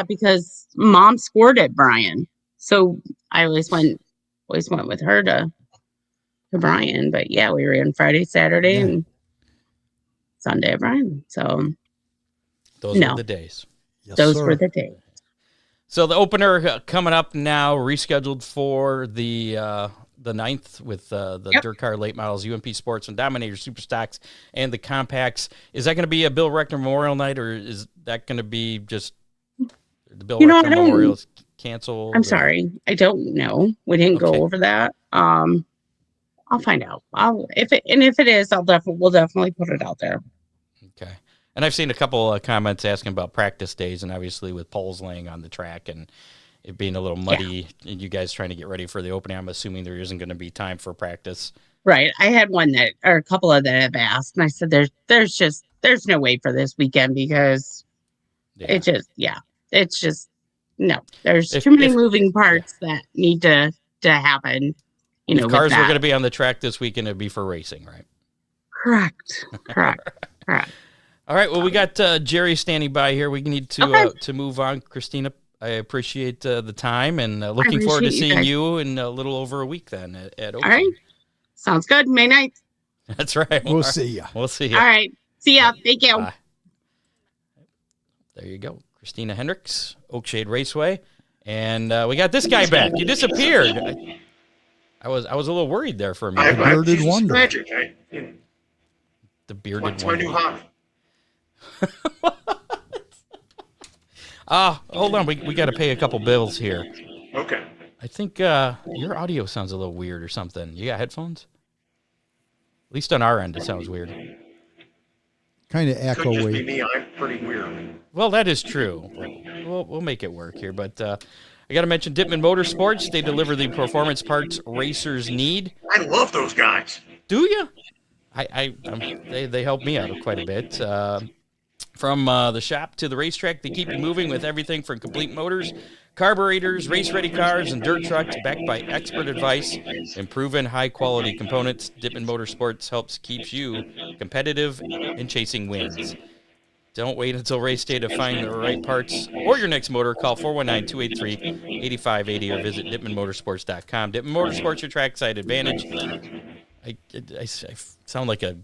because Mom scored at Bryan, so I always went with her to Bryan. But yeah, we were in Friday, Saturday, and Sunday at Bryan. So those were the days. Yes, those sir. were the days. So the opener coming up now, rescheduled for the 9th with the Dirt Car Late Models, UMP Sports and Dominator Super Stocks, and the Compacts. Is that going to be a Bill Reckner Memorial Night, or is that going to be just the Bill Reckner Memorial is canceled? I'm sorry, I don't know. We didn't go over that. I'll find out. If it is, we'll definitely put it out there. Okay. And I've seen a couple of comments asking about practice days, and obviously with poles laying on the track and it being a little muddy, and you guys trying to get ready for the opening, I'm assuming there isn't going to be time for practice. Right. I had a couple of that have asked, and I said, there's no way for this weekend because it's just no. There's too many moving parts that need to happen. If cars were going to be on the track this weekend, it'd be for racing, right? Correct. All right. Well, we got Gerry standing by here. We need to move on. Christina, I appreciate the time and looking forward to seeing you in a little over a week then at Oakshade. All right. Sounds good. May 9th. That's right. We'll see you. We'll see you. All right. See ya. Thank you. Bye. There you go. Christina Henricks, Oakshade Raceway. And we got this guy back. You disappeared. I was a little worried there for a minute. The bearded wonder. Magic. The bearded It's wonder. my new hobby. Hold on. We got to pay a couple bills here. Okay. I think your audio sounds a little weird or something. You got headphones? At least on our end, it sounds weird. Kind of Could just be echoey. me. I'm pretty weird. Well, that is true. We'll make it work here. But I got to mention Dittman Motorsports. They deliver the performance parts racers need. I love those guys. Do you? They help me out quite a bit. From the shop to the racetrack, they keep you moving with everything from complete motors, carburetors, race-ready cars, and dirt trucks backed by expert advice and proven high-quality components. Dittman Motorsports helps keeps you competitive and chasing wins. Don't wait until race day to find the right parts or your next motor. Call 419-283-8580 or visit DittmanMotorsports.com. Dittman Motorsports, your trackside advantage. I sound like a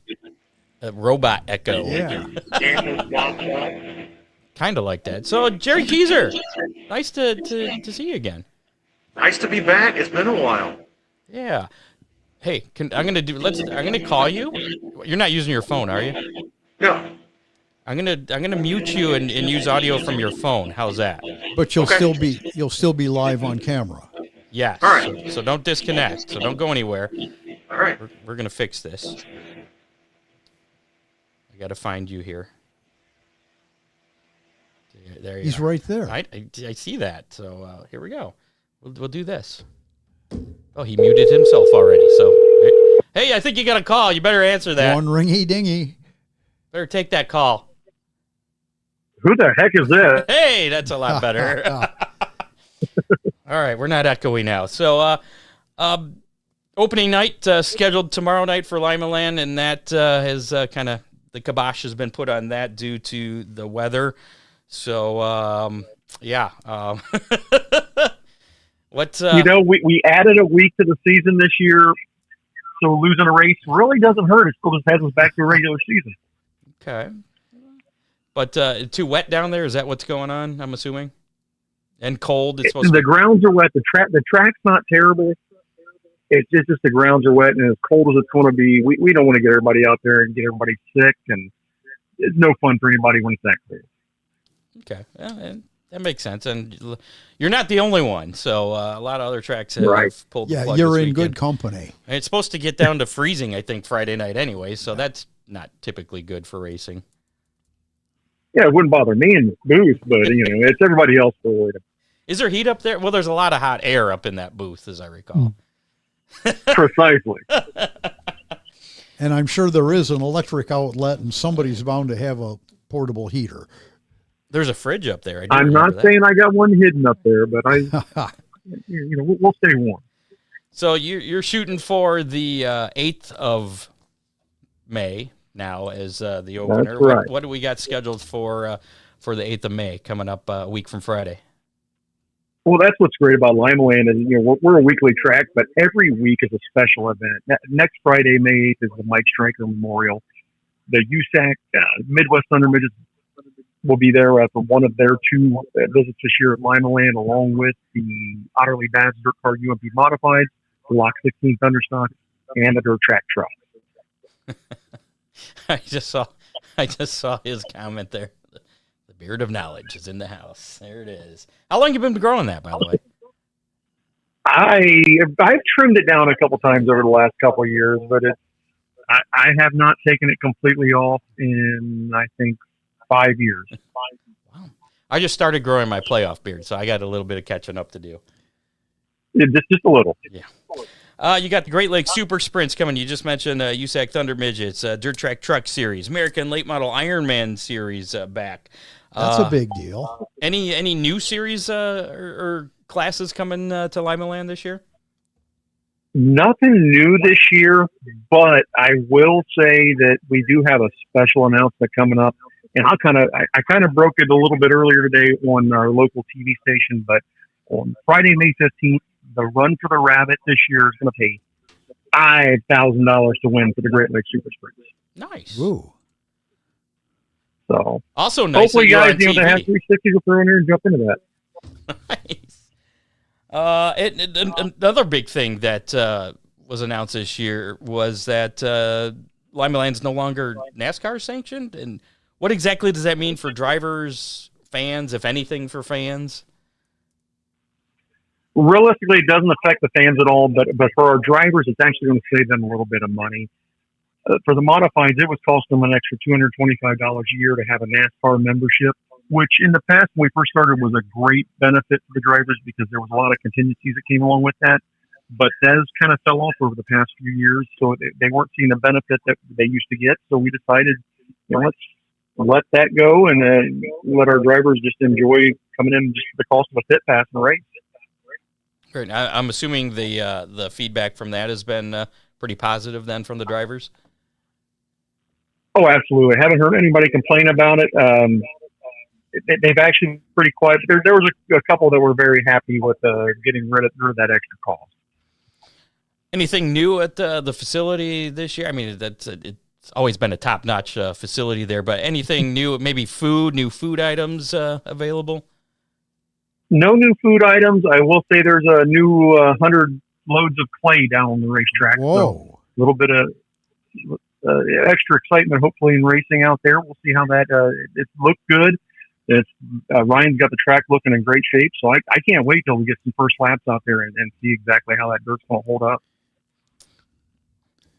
robot echo. Yeah. Kind of like that. So, Gerry Keysor, nice to see you again. Nice to be back. It's been a while. Yeah. Hey, I'm gonna call you. You're not using your phone, are you? No. I'm gonna mute you and use audio from your phone. How's that? But you'll Okay. still be live on camera. Yes. All right. So don't disconnect. So don't go anywhere. All right. We're gonna fix this. I gotta find you here. There you He's are. right there. I see that. So here we go. We'll do this. Oh, he muted himself already. So, hey, I think you got a call. You better answer that. One ringy dingy. Better take that call. Who the heck is that? Hey, that's a lot better. All right, we're not echoey now. So, opening night scheduled tomorrow night for Limaland, and that has kind of the kibosh has been put on that due to the weather. So, yeah. What? We added a week to the season this year, so losing a race really doesn't hurt. It still just has us back to a regular season. Okay. But too wet down there? Is that what's going on? I'm assuming. And cold. It's supposed The grounds are wet. The track's not terrible. It's just the grounds are wet, and as cold as it's going to be, we don't want to get everybody out there and get everybody sick, and it's no fun for anybody when it's that cold. Okay, and that makes sense. And you're not the only one. So a lot of other tracks have Right. pulled the Yeah, plug you're this in weekend. good company. And it's supposed to get down to freezing, I think, Friday night anyway. So that's not typically good for racing. Yeah, it wouldn't bother me in the booth, but it's everybody else for worried. Is there heat up there? Well, there's a lot of hot air up in that booth, as I recall. Precisely. And I'm sure there is an electric outlet, and somebody's bound to have a portable heater. There's a fridge up there. I'm not saying I got one hidden up there, but we'll stay warm. So you're shooting for the 8th of May now as the opener. That's right. What do we got scheduled for the 8th of May coming up a week from Friday? Well, that's what's great about Limaland is, we're a weekly track, but every week is a special event. Next Friday, May 8th, is the Mike Stryker Memorial. The USAC Midwest Thunder Midgets will be there for one of their two visits this year at Limaland, along with the Otterly Bass Dirt Car UMP Modifieds, the Lock 16 Thunderstock, and the Dirt Track Truck. I just saw his comment there. The beard of knowledge is in the house. There it is. How long you been growing that, by the way? I've trimmed it down a couple times over the last couple of years, but I have not taken it completely off in, I think, 5 years. Wow. I just started growing my playoff beard, so I got a little bit of catching up to do. Yeah, just a little. Yeah. You got the Great Lakes Super Sprints coming. You just mentioned USAC Thunder Midgets, Dirt Track Truck Series, American Late Model Ironman Series back. That's a big deal. Any new series or classes coming to Limaland this year? Nothing new this year, but I will say that we do have a special announcement coming up And I kind of broke it a little bit earlier today on our local TV station, but on Friday, May 15th, the Run for the Rabbit this year is going to pay $5,000 to win for the Great Lakes Super Sprints. Nice. Ooh. So Also nice. hopefully, that you're guys, on you know, TV. to have 360 will throw in here and jump into that. Nice. Another big thing that was announced this year was that Limaland's no longer NASCAR sanctioned. And what exactly does that mean for drivers, fans, if anything, for fans? Realistically, it doesn't affect the fans at all, but for our drivers, it's actually going to save them a little bit of money. For the modifieds, it was costing them an extra $225 a year to have a NASCAR membership, which in the past, when we first started, was a great benefit for the drivers because there was a lot of contingencies that came along with that. But that has kind of fell off over the past few years, so they weren't seeing the benefit that they used to get. So we decided, you know, let's let that go and let our drivers just enjoy coming in just the cost of a pit pass and a race. Great. I'm assuming the feedback from that has been pretty positive then from the drivers. Oh, absolutely. I haven't heard anybody complain about it. They've actually been pretty quiet. There was a couple that were very happy with getting rid of that extra cost. Anything new at the facility this year? I mean, it's always been a top-notch facility there, but anything new, maybe new food items available? No new food items. I will say there's a new 100 loads of clay down on the racetrack. Whoa. So a little bit of extra excitement, hopefully, in racing out there. We'll see how that it looked good. It's Ryan's got the track looking in great shape, so I can't wait till we get some first laps out there and see exactly how that dirt's going to hold up.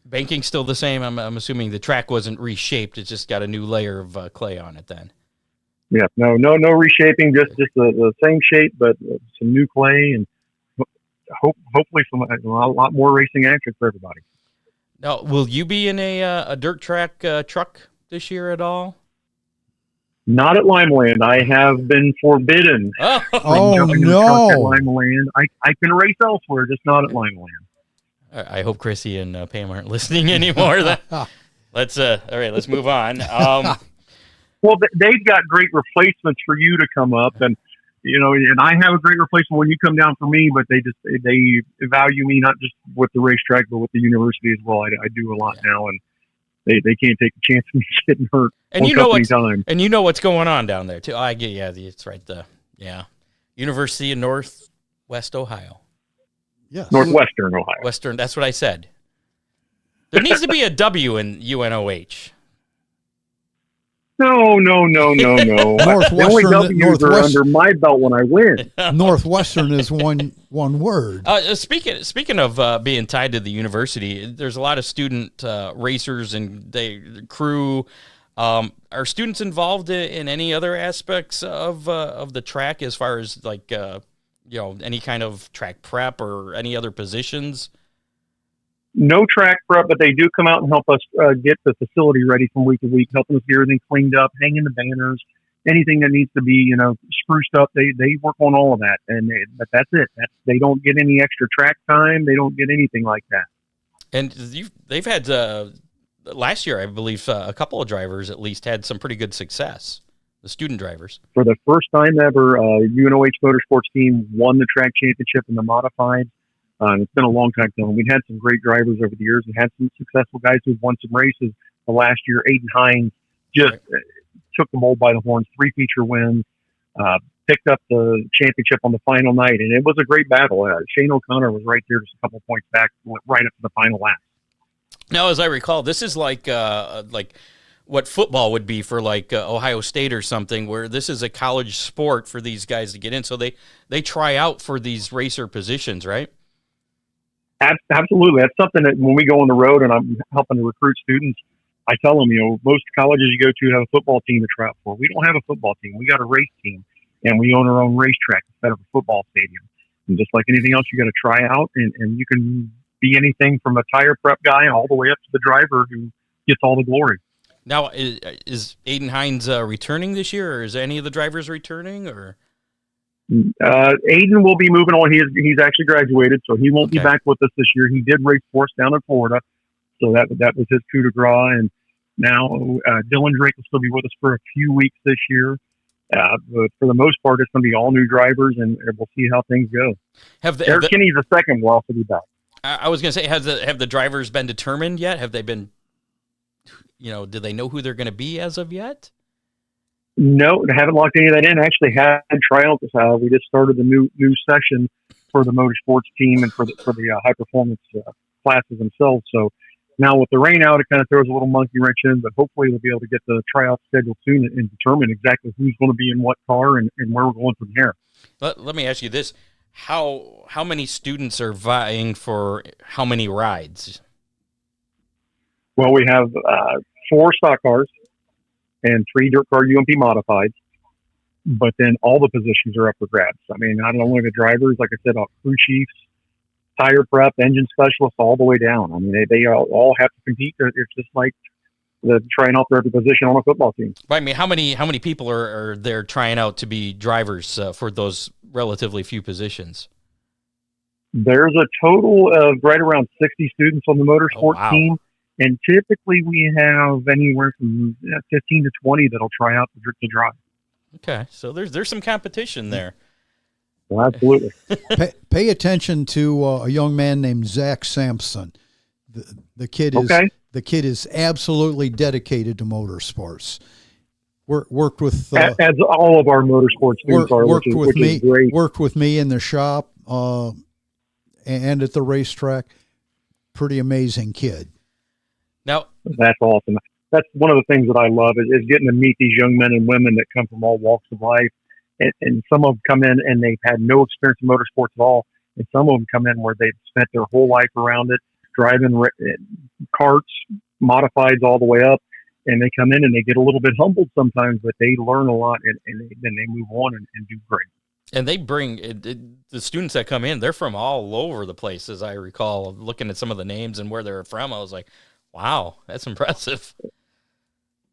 Banking's still the same. I'm assuming the track wasn't reshaped. It's just got a new layer of clay on it then. Yeah, no reshaping, just the same shape, but some new clay and hopefully a lot more racing action for everybody. Now, will you be in a dirt track truck this year at all? Not at Limaland. I have been forbidden Oh, jumping in the no. truck at Limaland. I can race elsewhere, just not at Limaland. I hope Chrissy and Pam aren't listening anymore. Let's all right, let's move on. Well, they've got great replacements for you to come up, and you know, and I have a great replacement when you come down for me. But they value me not just with the racetrack, but with the university as well. I do a lot now, and they can't take a chance of me getting hurt. And you know what's going on down there too. I get it's right. University of Northwest Ohio. Yes. Northwestern Ohio. Western. That's what I said. There needs to be a W in UNOH. No. The only W's are under my belt when I win. Northwestern is one word. Speaking of being tied to the university, there's a lot of student racers and the crew. Are students involved in any other aspects of the track as far as like any kind of track prep or any other positions? No track prep, but they do come out and help us get the facility ready from week to week, helping us get everything cleaned up, hanging the banners, anything that needs to be, spruced up. They work on all of that, but that's it. They don't get any extra track time. They don't get anything like that. And they've had last year, I believe, a couple of drivers at least had some pretty good success. The student drivers. For the first time ever, UNOH Motorsports team won the track championship in the modified. It's been a long time coming. We've had some great drivers over the years and had some successful guys who've won some races. The last year, Aiden Hines just took the bull by the horns, 3 feature wins, picked up the championship on the final night, and it was a great battle. Shane O'Connor was right there just a couple points back, right up to the final lap. Now, as I recall, this is like what football would be for like Ohio State or something, where this is a college sport for these guys to get in. So they try out for these racer positions, right? Absolutely. That's something that when we go on the road and I'm helping to recruit students, I tell them, most colleges you go to have a football team to try out for. We don't have a football team. We got a race team, and we own our own racetrack instead of a football stadium. And just like anything else, you got to try out, and you can be anything from a tire prep guy all the way up to the driver who gets all the glory. Now, is Aiden Hines returning this year, or is any of the drivers returning, or? Aiden will be moving on. He's actually graduated, so he won't be back with us this year. He did race for us down in Florida, so that was his coup de grace. And now. Dylan Drake will still be with us for a few weeks this year. But for the most part, it's going to be all new drivers, and we'll see how things go. Eric Kinney's the second will also be back. I was going to say, have the drivers been determined yet? Have they been, do they know who they're going to be as of yet? No, I haven't locked any of that in. I actually had tryouts. We just started the new session for the Motorsports team and for the high performance classes themselves. So now with the rain out, it kind of throws a little monkey wrench in, but hopefully we'll be able to get the tryout scheduled soon and determine exactly who's going to be in what car and where we're going from here. Let me ask you this. How many students are vying for how many rides? Well, we have 4 stock cars and 3 dirt car UMP modifieds, but then all the positions are up for grabs. I mean, not only the drivers, like I said, crew chiefs, tire prep, engine specialists, all the way down. I mean, they all have to compete. It's just like trying out for every position on a football team. I mean, how many people are there trying out to be drivers for those relatively few positions? There's a total of right around 60 students on the Motorsport team, and typically we have anywhere from 15 to 20 that'll try out to drive. Okay, so there's some competition there. Well, absolutely. Pay attention to a young man named Zach Sampson. The kid is absolutely dedicated to motorsports. Worked with as all of our motorsports students are, which is great. Worked with me in the shop and at the racetrack. Pretty amazing kid. Now that's awesome. That's one of the things that I love is getting to meet these young men and women that come from all walks of life. And some of them come in and they've had no experience in motorsports at all. And some of them come in where they've spent their whole life around it, driving carts, modifieds all the way up. And they come in and they get a little bit humbled sometimes, but they learn a lot and then they move on and do great. And they bring the students that come in, they're from all over the place, as I recall, looking at some of the names and where they're from. I was like, wow, that's impressive.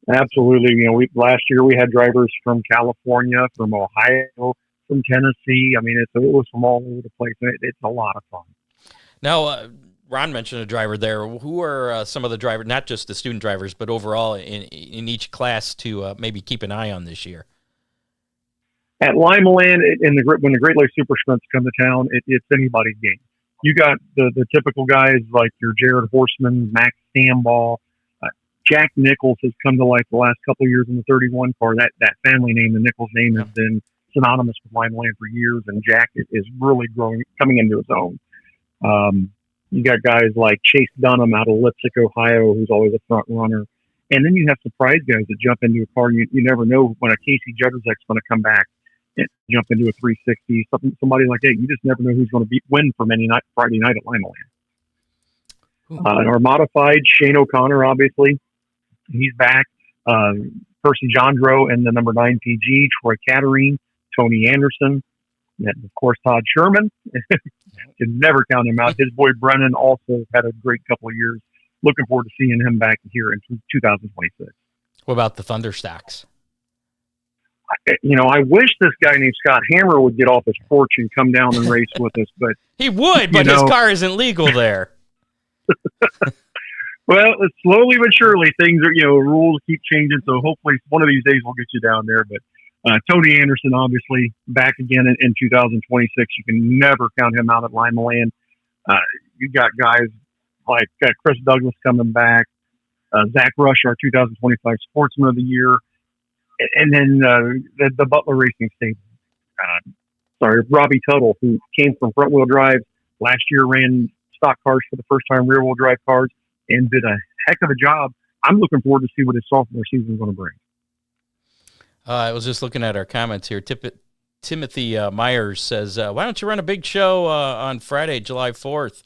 Absolutely. Last year we had drivers from California, from Ohio, from Tennessee. I mean, it was from all over the place. It's a lot of fun. Now, Ron mentioned a driver there. Who are some of the drivers, not just the student drivers, but overall in each class to maybe keep an eye on this year? At Limaland, when the Great Lakes Super Sprints come to town, it's anybody's game. You got the typical guys like your Jared Horseman, Max Samball. Jack Nichols has come to life the last couple of years in the 31 car. That family name, the Nichols name, has been synonymous with Limaland for years, and Jack is really coming into his own. You got guys like Chase Dunham out of Lipsick, Ohio, who's always a front runner. And then you have surprise guys that jump into a car. You never know when a Casey Judgerzek's going to come back and jump into a 360. Somebody like that. You just never know who's going to win from Friday night at Limaland. And our modified, Shane O'Connor, obviously. He's back. Percy Jandro and the number 9 PG, Troy Catterine, Tony Anderson, and of course Todd Sherman. Can never count him out. His boy Brennan also had a great couple of years. Looking forward to seeing him back here in 2026. What about the Thunderstocks? I wish this guy named Scott Hammer would get off his porch and come down and race with us, but he would, but his car isn't legal there. Well, slowly but surely, things are, rules keep changing. So hopefully one of these days we'll get you down there. But Tony Anderson, obviously, back again in 2026. You can never count him out at Limaland. You got guys like Chris Douglas coming back, Zach Rush, our 2025 Sportsman of the Year, and then the Butler Racing stable. Robbie Tuttle, who came from front-wheel drive last year, ran stock cars for the first time, rear-wheel drive cars, and did a heck of a job. I'm looking forward to see what his sophomore season is going to bring. I was just looking at our comments here. Timothy Myers says, why don't you run a big show on Friday, July 4th?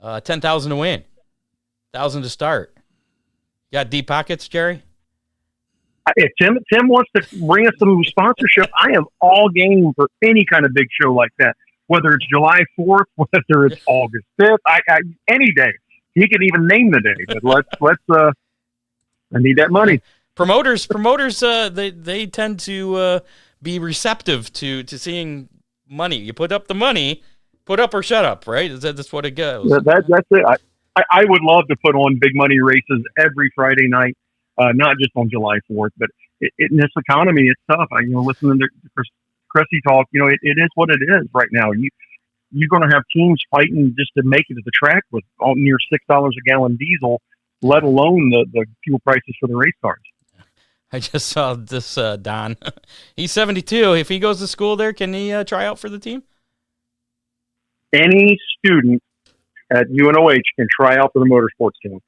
$10,000 to win, $1,000 to start. You got deep pockets, Gerry? If Tim wants to bring us some sponsorship, I am all game for any kind of big show like that, whether it's July 4th, whether it's August 5th, any day. He can even name the day, but let's I need that money. Promoters, they tend to be receptive to seeing money. You put up the money, put up or shut up, right? That's what it goes. That's it. I would love to put on big money races every Friday night. not just on July 4th, but in this economy, it's tough. Listening to Chrissy talk, it is what it is right now. You're going to have teams fighting just to make it to the track with all near $6 a gallon diesel, let alone the fuel prices for the race cars. I just saw this, Don. He's 72. If he goes to school there, can he try out for the team? Any student at UNOH can try out for the motorsports team.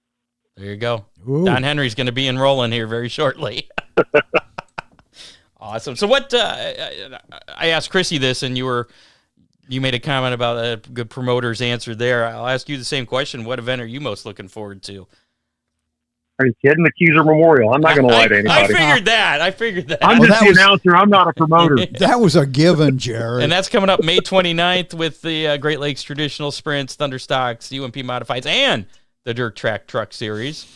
There you go. Ooh. Don Henry's going to be enrolling here very shortly. Awesome. So what, I asked Chrissy this, and you made a comment about a good promoter's answer there. I'll ask you the same question. What event are you most looking forward to? Are you kidding? The Keysor Memorial. I'm not going to lie to anybody. I figured that. I'm just the announcer. I'm not a promoter. That was a given, Gerry. And that's coming up May 29th with the Great Lakes Traditional Sprints, Thunderstocks, UMP Modifieds, and the Dirt Track Truck Series.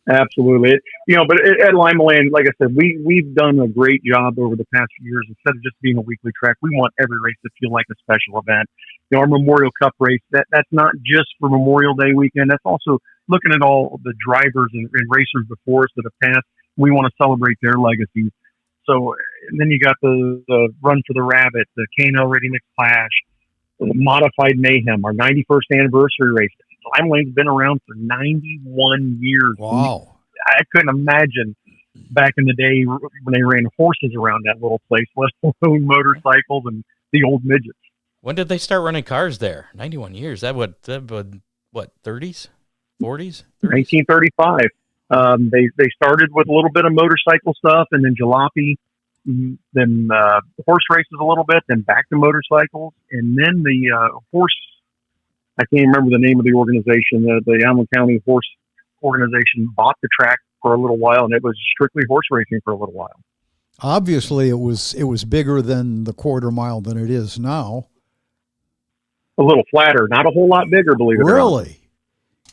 Absolutely. But at Limaland, like I said, we've done a great job over the past few years. Instead of just being a weekly track, we want every race to feel like a special event. Our Memorial Cup race, that's not just for Memorial Day weekend. That's also looking at all the drivers and racers before us that have passed. We want to celebrate their legacies. So, and then you got the Run for the Rabbit, the K&L Ready Mix Clash, the Modified Mayhem, our 91st anniversary race. Limaland's been around for 91 years. Wow. I couldn't imagine back in the day when they ran horses around that little place, let alone motorcycles and the old midgets. When did they start running cars there? 91 years. That would what, 30s? 40s? 1935. They started with a little bit of motorcycle stuff, and then jalopy, then horse races a little bit, then back to motorcycles, and then the horse. I can't remember the name of the organization. The Allen County Horse Organization bought the track for a little while, and it was strictly horse racing for a little while. Obviously, it was bigger than the quarter mile than it is now. A little flatter, not a whole lot bigger, believe it or not. Really?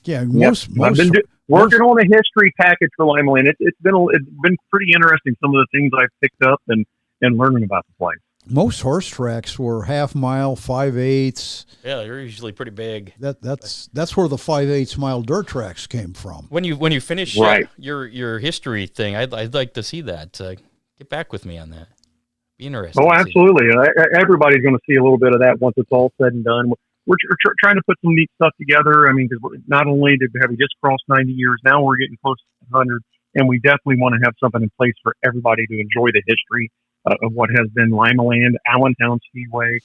Yeah, I've been working on a history package for Limaland. It's been pretty interesting. Some of the things I've picked up and learning about the place. Most horse tracks were half mile, 5/8. Yeah, they're usually pretty big. That's where the 5/8 mile dirt tracks came from. When you finish right. your history thing, I'd like to see that. Get back with me on that. Be interesting. Oh, absolutely. Everybody's going to see a little bit of that once it's all said and done. We're trying to put some neat stuff together. I mean, because not only have we just crossed 90 years, now we're getting close to 100, and we definitely want to have something in place for everybody to enjoy the history of what has been Limaland, Allentown Speedway,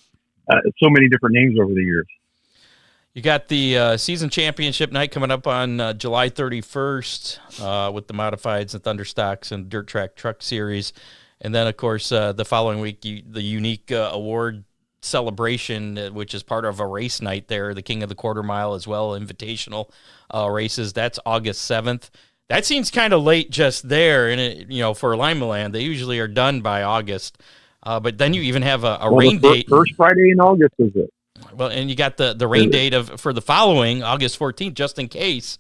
so many different names over the years. You got the season championship night coming up on July 31st with the Modifieds and Thunderstocks and Dirt Track Truck Series. And then, of course, the following week, the unique award celebration, which is part of a race night there, the King of the Quarter Mile as well, invitational races. That's August 7th. That seems kind of late just there, and for Limaland, they usually are done by August. But then you even have a rain date. First Friday in August, is it? Well, and you got the rain date for the following August 14th, just in case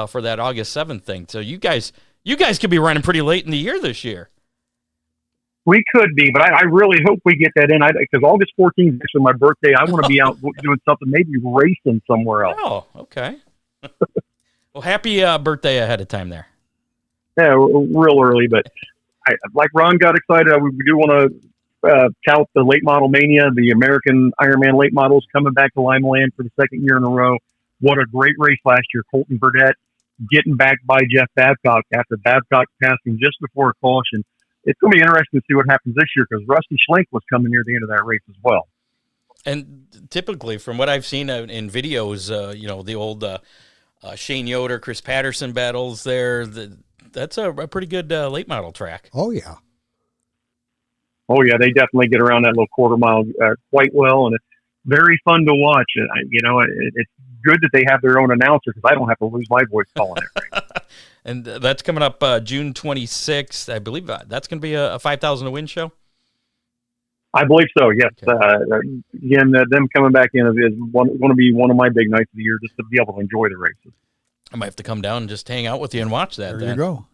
for that August 7th thing. So you guys could be running pretty late in the year this year. We could be, but I really hope we get that in. Because August 14th is actually my birthday. I want to be out doing something, maybe racing somewhere else. Oh, okay. Well, happy birthday ahead of time there. Yeah, real early, but like Ron got excited. We do want to tout the Late Model Mania, the American Ironman Late Models coming back to Limaland for the second year in a row. What a great race last year. Colton Burdett getting back by Jeff Babcock after Babcock passing just before a caution. It's going to be interesting to see what happens this year because Rusty Schlenk was coming near the end of that race as well. And typically, from what I've seen in videos, the old Shane Yoder, Chris Patterson battles there, that's a pretty good late model track. Oh, yeah. Oh, yeah, they definitely get around that little quarter mile quite well, and it's very fun to watch. It's good that they have their own announcer because I don't have to lose my voice calling it. And that's coming up June 26th. I believe that's going to be a 5,000 to win show. I believe so, yes. Okay. Again, them coming back in is going to be one of my big nights of the year just to be able to enjoy the races. I might have to come down and just hang out with you and watch that. There you go.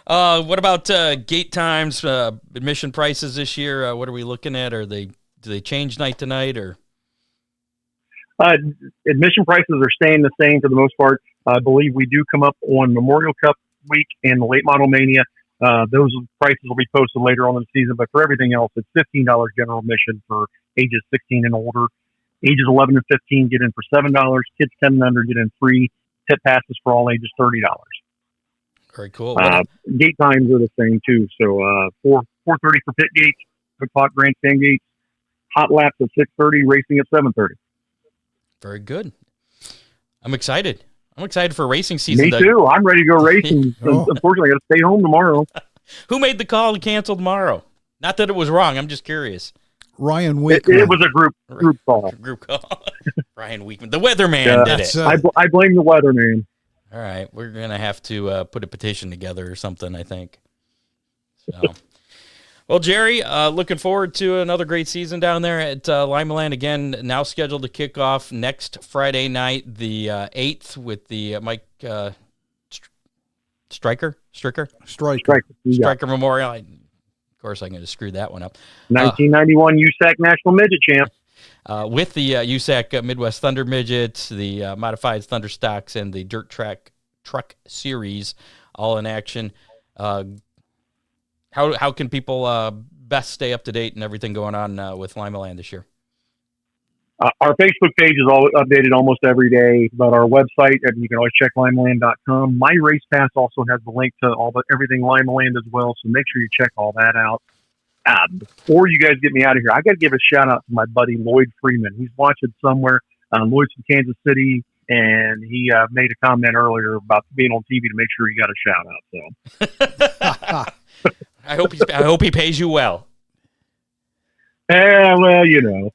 What about gate times, admission prices this year? What are we looking at? Do they change night to night or? Admission prices are staying the same for the most part. I believe we do come up on Memorial Cup week and the Late Model Mania. Those prices will be posted later on in the season, but for everything else, it's $15 general admission for ages 16 and older. Ages 11 and 15 get in for $7. Kids 10 and under get in free. Pit passes for all ages $30. Very cool. Gate times are the same too. So 4:30 for pit gates, o'clock grandstand gates, hot laps at 6:30, racing at 7:30. Very good. I'm excited. I'm excited for racing season. Me too. I'm ready to go racing. Unfortunately, I got to stay home tomorrow. Who made the call to cancel tomorrow? Not that it was wrong. I'm just curious. Ryan Weekman. It was a group call. Group call. Ryan Weekman. The weatherman did it. I blame the weatherman. All right. We're going to have to put a petition together or something, I think. So, well, Gerry, looking forward to another great season down there at Limaland. Again, now scheduled to kick off next Friday night, the 8th, with the Mike Striker Memorial. Of course, I'm going to screw that one up. 1991 USAC National Midget Champ. With the USAC Midwest Thunder Midgets, the Modified Thunder Stocks, and the Dirt Track Truck Series, all in action. How can people best stay up to date and everything going on with Limaland this year? Our Facebook page is always updated almost every day, but our website, you can always check limaland.com. My Race Pass also has the link to everything Limaland as well, so make sure you check all that out. Before you guys get me out of here, I got to give a shout out to my buddy Lloyd Freeman. He's watching somewhere. Lloyd's from Kansas City, and he made a comment earlier about being on TV to make sure he got a shout out. So I hope he pays you well. Well, you know.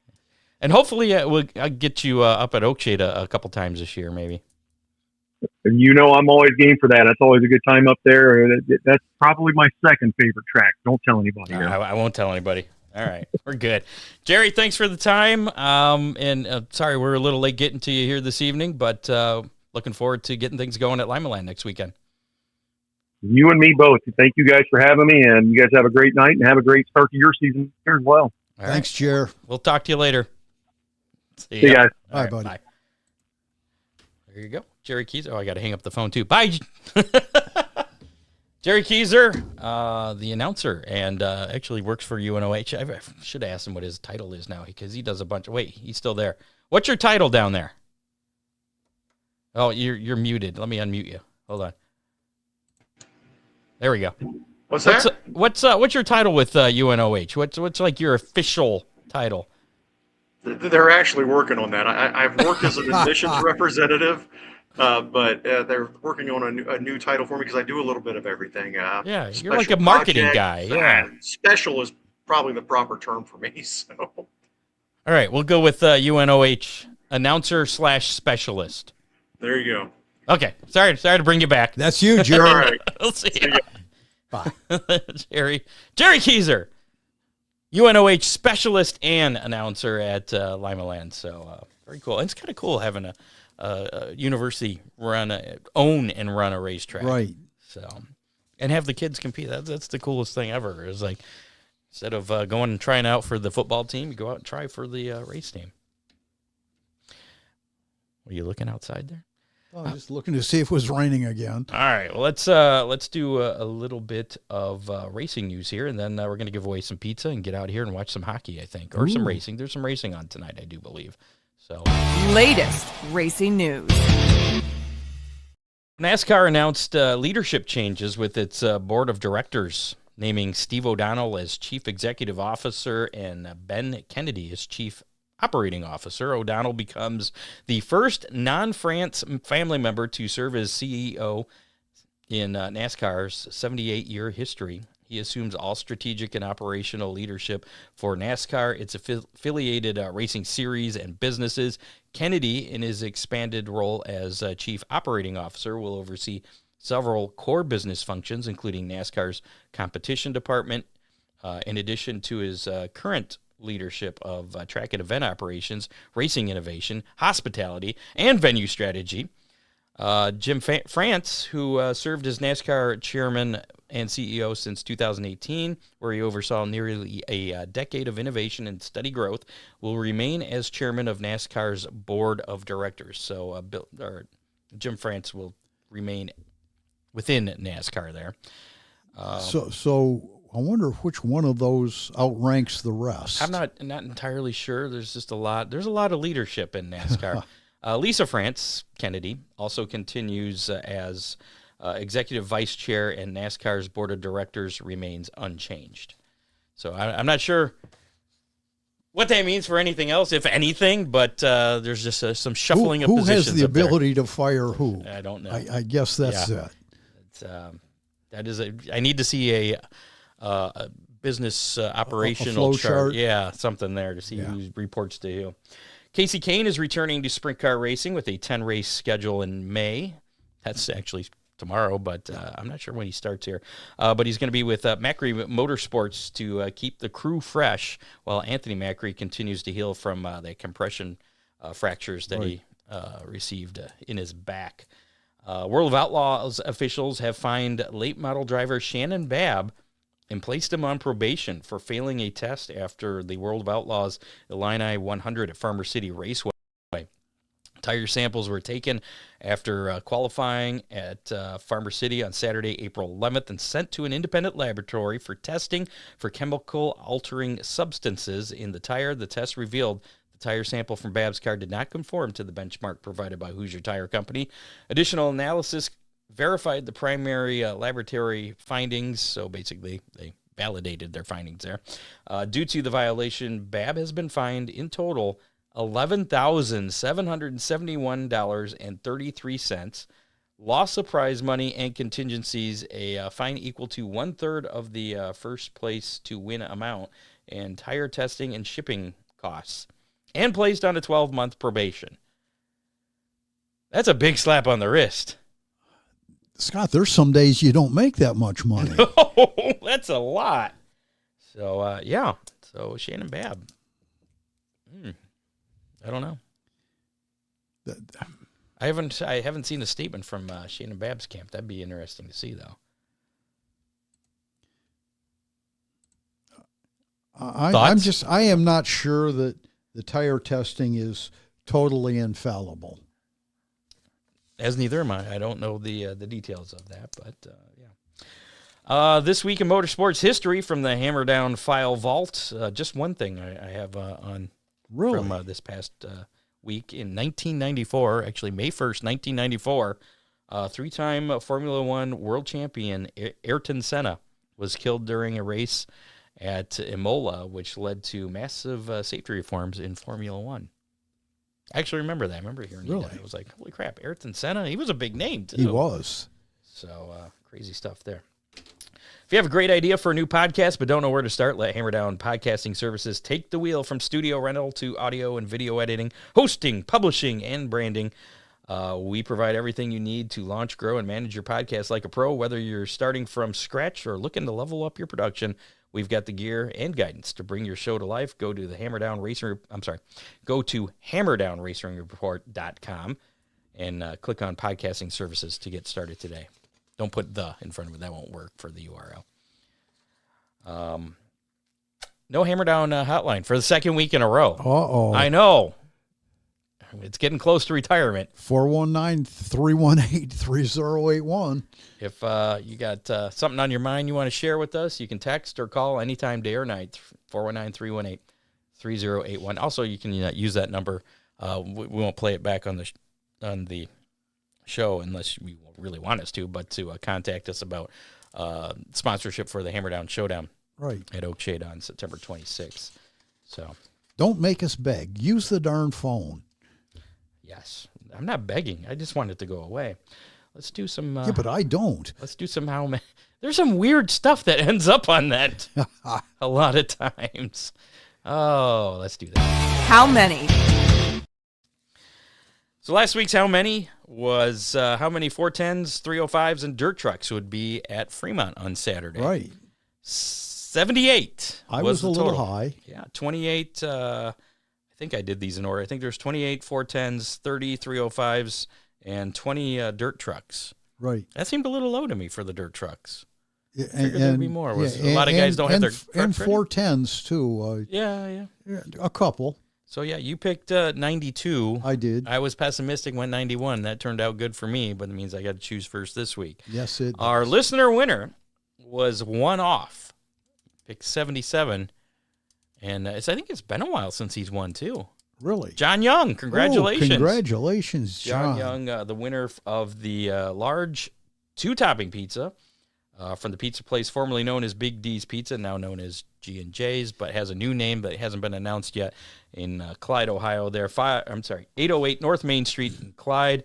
And hopefully we'll get you up at Oakshade a couple times this year, maybe. And you know I'm always game for that. That's always a good time up there. That's probably my second favorite track. Don't tell anybody. No, I won't tell anybody. All right. We're good. Gerry, thanks for the time. And sorry we're a little late getting to you here this evening, but looking forward to getting things going at Limaland next weekend. You and me both. Thank you guys for having me, and you guys have a great night and have a great start to your season here as well. Thanks, Jer. We'll talk to you later. See you guys. Bye, buddy. Bye. There you go. Gerry Keysor. Oh, I got to hang up the phone, too. Bye. Gerry Keysor, the announcer, and actually works for UNOH. I should have asked him what his title is now, because he does a bunch of... Wait, he's still there. What's your title down there? Oh, you're muted. Let me unmute you. Hold on. There we go. What's that? What's your title with UNOH? What's like your official title? They're actually working on that. I've worked as an admissions representative, but they're working on a new title for me because I do a little bit of everything. Yeah, you're like a marketing guy. Yeah, special is probably the proper term for me. So, all right, we'll go with UNOH announcer / specialist. There you go. Okay, sorry to bring you back. That's you, Jerry. All right. We'll see you. Bye. Gerry Keysor, UNOH specialist and announcer at Limaland. So very cool. And it's kind of cool having a university own and run a racetrack. Right. So, and have the kids compete. That's the coolest thing ever. Is like instead of going and trying out for the football team, you go out and try for the race team. Are you looking outside there? Oh, I'm just looking to see if it was raining again. All right. Well, let's do a little bit of racing news here, and then we're going to give away some pizza and get out here and watch some hockey, I think, or some racing. There's some racing on tonight, I do believe. So, Latest racing news. NASCAR announced leadership changes with its board of directors, naming Steve O'Donnell as chief executive officer and Ben Kennedy as chief operating officer. O'Donnell becomes the first non-France family member to serve as CEO in NASCAR's 78-year history. He assumes all strategic and operational leadership for NASCAR, its affiliated racing series and businesses. Kennedy, in his expanded role as chief operating officer, will oversee several core business functions, including NASCAR's competition department, in addition to his current leadership of track and event operations, racing innovation, hospitality, and venue strategy. Jim France, who served as NASCAR chairman and CEO since 2018, where he oversaw nearly a decade of innovation and steady growth, will remain as chairman of NASCAR's board of directors. So Jim France will remain within NASCAR there. So I wonder which one of those outranks the rest. I'm not entirely sure. There's just a lot. There's a lot of leadership in NASCAR. Lisa France Kennedy also continues as executive vice chair, and NASCAR's board of directors remains unchanged. So I'm not sure what that means for anything else, if anything, but there's just some shuffling of positions. Who has the ability to fire who? I don't know. I guess that's it. That is I need to see a business operational flow chart. Yeah, something there to see who reports to who. Casey Kane is returning to sprint car racing with a 10-race schedule in May. That's actually tomorrow, but I'm not sure when he starts here. But he's going to be with Macri Motorsports to keep the crew fresh while Anthony Macri continues to heal from the compression fractures that he received in his back. World of Outlaws officials have fined late model driver Shannon Babb and placed him on probation for failing a test after the World of Outlaws Illini 100 at Farmer City Raceway. Tire samples were taken after qualifying at Farmer City on Saturday, April 11th, and sent to an independent laboratory for testing for chemical-altering substances in the tire. The test revealed the tire sample from Babb's car did not conform to the benchmark provided by Hoosier Tire Company. Additional analysis verified the primary laboratory findings, so basically they validated their findings there. Due to the violation, Babb has been fined in total $11,771.33, loss of prize money and contingencies, a fine equal to 1/3 of the first place to win amount, and tire testing and shipping costs, and placed on a 12-month probation. That's a big slap on the wrist. Scott, there's some days you don't make that much money. Oh, that's a lot. So, So Shannon Babb. I don't know. I haven't seen a statement from Shannon Babb's camp. That'd be interesting to see, though. I am not sure that the tire testing is totally infallible. As neither am I. I don't know the details of that, but this week in motorsports history from the Hammer Down File Vault, just one thing I have on from this past week. In 1994, actually May 1st, 1994, three-time Formula One world champion Ayrton Senna was killed during a race at Imola, which led to massive safety reforms in Formula One. I actually remember that. I remember hearing that. I was like, holy crap, Ayrton Senna, he was a big name, too. He was. So, crazy stuff there. If you have a great idea for a new podcast but don't know where to start, let Hammer Down Podcasting Services take the wheel from studio rental to audio and video editing, hosting, publishing, and branding. We provide everything you need to launch, grow, and manage your podcast like a pro. Whether you're starting from scratch or looking to level up your production, we've got the gear and guidance to bring your show to life. Go to hammerdownracingreport.com and click on podcasting services to get started today. Don't put the in front of it. That won't work for the URL. No Hammer Down hotline for the second week in a row. Uh-oh. I know. It's getting close to retirement. 419-318-3081. If you got something on your mind you want to share with us, you can text or call anytime, day or night, 419-318-3081. Also, you can use that number. We won't play it back on the show unless you really want us to, but to contact us about sponsorship for the Hammer Down Showdown at Oakshade on September 26th. So don't make us beg. Use the darn phone. Yes. I'm not begging. I just want it to go away. Let's do some... yeah, but I don't. Let's do some how many... There's some weird stuff that ends up on that a lot of times. Oh, let's do that. How many? So last week's how many was how many 410s, 305s, and dirt trucks would be at Fremont on Saturday. Right. 78 I was a little high. Yeah, 28... I think I did these in order. I think there's 28 410s, 30 305s, and 20 dirt trucks. Right. That seemed a little low to me for the dirt trucks. Yeah, and there'd be more. A lot of guys don't have their trucks and 410s too. Yeah, a couple. So, yeah, you picked 92. I did. I was pessimistic, went 91. That turned out good for me, but it means I got to choose first this week. Yes, it Our does. listener winner was one off. Picked 77. And I think it's been a while since he's won, too. Really? John Young, congratulations. Oh, congratulations, John. Young, the winner of the large 2-topping pizza from the pizza place formerly known as Big D's Pizza, now known as G&J's, but has a new name that hasn't been announced yet in Clyde, Ohio. There, 808 North Main Street in Clyde,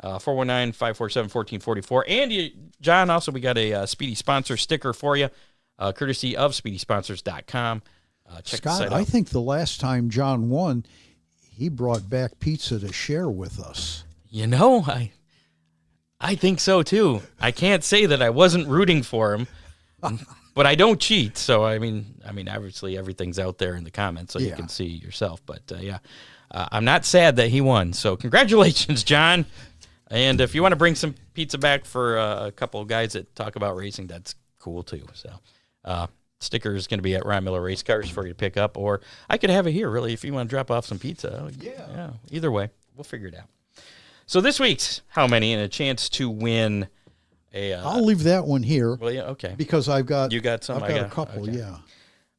419-547-1444. And John, also we got a Speedy Sponsor sticker for you, courtesy of SpeedySponsors.com. Check Scott, the site I out. think the last time John won, he brought back pizza to share with us. You know, I think so too. I can't say that I wasn't rooting for him, but I don't cheat. So I mean, obviously everything's out there in the comments, so you can see yourself. But I'm not sad that he won. So congratulations, John. And if you want to bring some pizza back for a couple of guys that talk about racing, that's cool too. So sticker is going to be at Ron Miller Race Cars for you to pick up, or I could have it here. Really, if you want to drop off some pizza. Yeah. Either way, we'll figure it out. So this week's How Many, and a chance to win a... I'll leave that one here. Well, yeah, okay. Because I've got... You got some? I've got a couple, okay.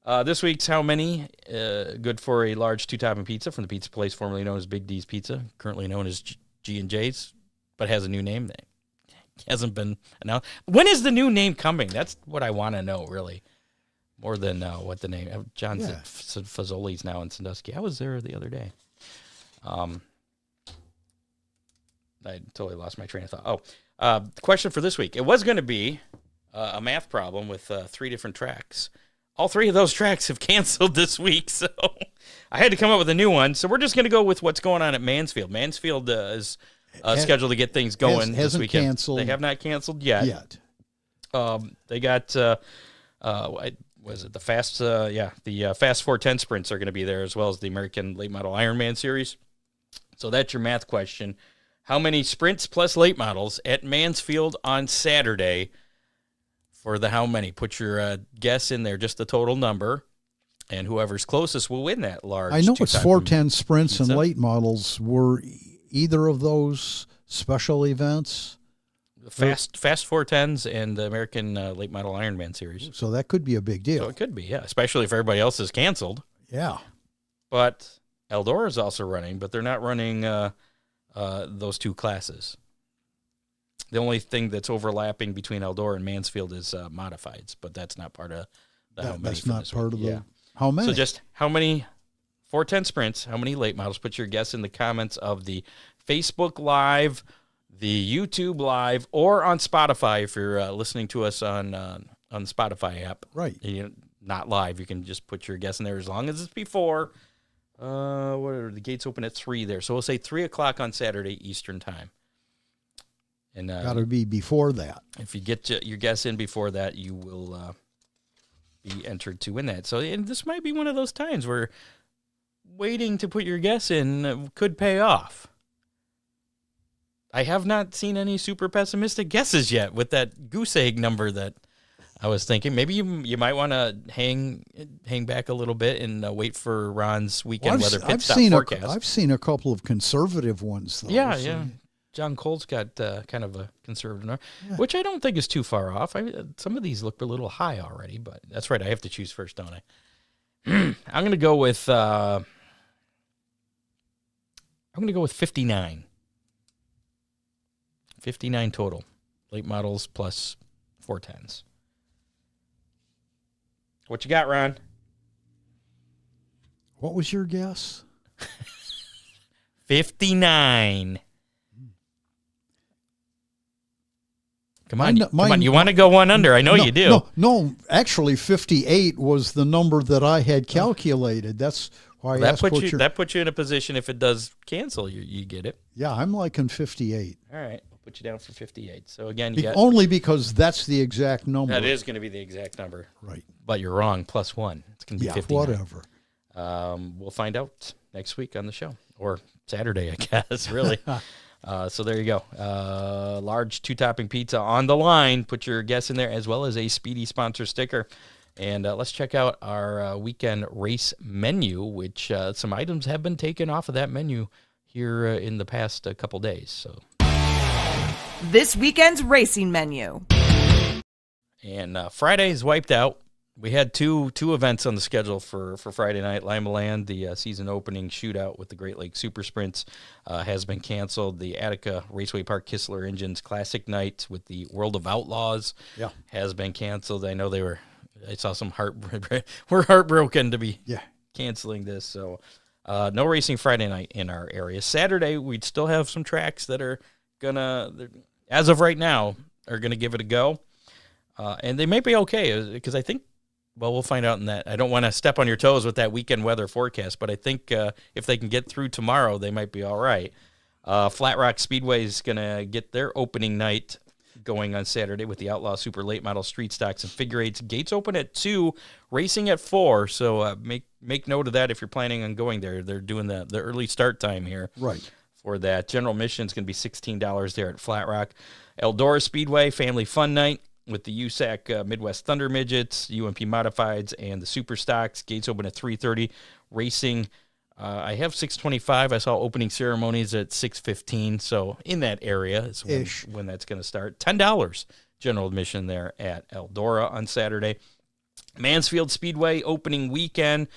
yeah. This week's How Many, good for a large 2-topping pizza from the pizza place formerly known as Big D's Pizza, currently known as G&J's, but has a new name that hasn't been announced. When is the new name coming? That's what I want to know, really, more than what the name... John said Fazoli's now in Sandusky. I was there the other day. I totally lost my train of thought. The question for this week. It was going to be a math problem with 3 different tracks. All 3 of those tracks have canceled this week, so I had to come up with a new one. So we're just going to go with what's going on at Mansfield. Mansfield is scheduled to get things going this weekend. Canceled. They have not canceled yet. They got, was it the Fast, the Fast 410 sprints are going to be there, as well as the American Late Model Ironman Series. So that's your math question. How many sprints plus late models at Mansfield on Saturday for the how many? Put your guess in there, just the total number, and whoever's closest will win that large. I know it's 410 sprints pizza. and late models. Were either of those special events? Fast 410s and the American Late Model Ironman Series. So that could be a big deal. So it could be, yeah, especially if everybody else is canceled. Yeah. But Eldora is also running, but they're not running those 2 classes. The only thing that's overlapping between Eldora and Mansfield is modifieds, but that's not part of the how many. That's for not this part week. of the how many. So just how many 410 sprints, how many late models? Put your guess in the comments of the Facebook Live, the YouTube Live, or on Spotify if you're listening to us on the Spotify app. Right. Not live. You can just put your guess in there as long as it's before. What are the gates open at 3 there? So we'll say 3 o'clock on Saturday Eastern time. And got to be before that. If you get your guess in before that, you will be entered to win that. So, and this might be one of those times where waiting to put your guess in could pay off. I have not seen any super pessimistic guesses yet with that goose egg number that I was thinking. Maybe you might want to hang back a little bit and wait for Ron's weekend weather pit stop forecast. I've seen a couple of conservative ones, though. Yeah. John Cole's got kind of a conservative number, which I don't think is too far off. Some of these look a little high already, but that's right. I have to choose first, don't I? I'm going to go with 59. 59 total. Late models plus 410s. What you got, Ron? What was your guess? 59. Come on, you want to go one under? I know you do. No, actually, 58 was the number that I had calculated. That's why I asked that puts you in a position. If it does cancel, you get it. Yeah, I'm liking 58. All right, I'll put you down for 58. So again, only because that's the exact number. That is going to be the exact number, right? But you're wrong. +1. It's going to be 59. Whatever. We'll find out next week on the show, or Saturday, I guess. Really. So there you go. Large 2-topping pizza on the line. Put your guess in there, as well as a Speedy sponsor sticker. And let's check out our weekend race menu, which some items have been taken off of that menu here in the past couple days. So This weekend's racing menu. And Friday's wiped out. We had two events on the schedule for Friday night. Limaland, the season opening shootout with the Great Lakes Super Sprints, has been canceled. The Attica Raceway Park Keysor Engines Classic Night with the World of Outlaws has been canceled. I know I saw some we're heartbroken to be canceling this. So no racing Friday night in our area. Saturday, we'd still have some tracks that are as of right now, are going to give it a go. And they may be okay, because I think, well, we'll find out in that. I don't want to step on your toes with that weekend weather forecast, but I think if they can get through tomorrow, they might be all right. Flat Rock Speedway is going to get their opening night going on Saturday with the Outlaw Super Late Model Street Stocks and Figure Eights. Gates open at 2, racing at 4, so make note of that if you're planning on going there. They're doing the early start time here. Right. For that. General admission is going to be $16 there at Flat Rock. Eldora Speedway, Family Fun Night with the USAC Midwest Thunder Midgets, UMP Modifieds, and the Super Stocks. Gates open at 3:30. Racing, I have 6:25. I saw opening ceremonies at 6:15, so in that area is when that's going to start. $10 general admission there at Eldora on Saturday. Mansfield Speedway opening weekend.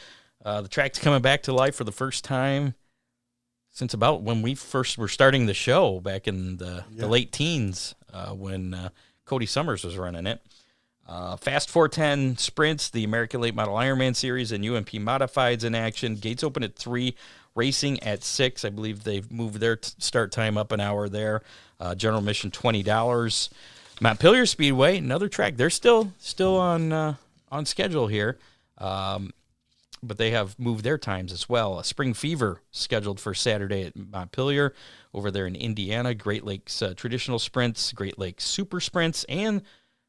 The track's coming back to life for the first time since about when we first were starting the show back in the late teens, when Cody Summers was running it. Fast 410 Sprints, the American Late Model Ironman Series, and UMP Modifieds in action. Gates open at 3, racing at 6. I believe they've moved their start time up an hour there. General admission $20. Montpelier Speedway, another track. They're still on schedule here. But they have moved their times as well. Spring Fever scheduled for Saturday at Montpelier. Over there in Indiana, Great Lakes Traditional Sprints, Great Lakes Super Sprints, and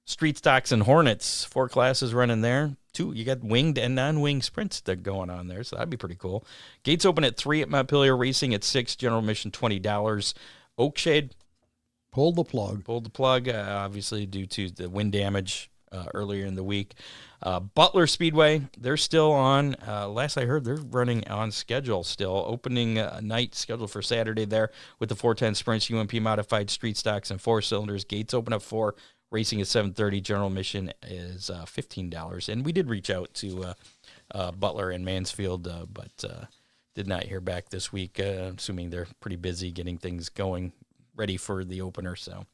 Street Stocks and Hornets. 4 classes running there. 2, you got winged and non-winged sprints that are going on there, so that'd be pretty cool. Gates open at 3 at Montpelier, racing at 6, general admission $20. Oakshade pulled the plug. Obviously due to the wind damage earlier in the week. Butler Speedway, they're still on. Last I heard, they're running on schedule still. Opening night scheduled for Saturday there with the 410 Sprints, UMP Modified, Street Stocks, and 4 cylinders. Gates open at 4, racing at 7:30. General admission is $15. And we did reach out to Butler and Mansfield, but did not hear back this week. Assuming they're pretty busy getting things going, ready for the opener, so...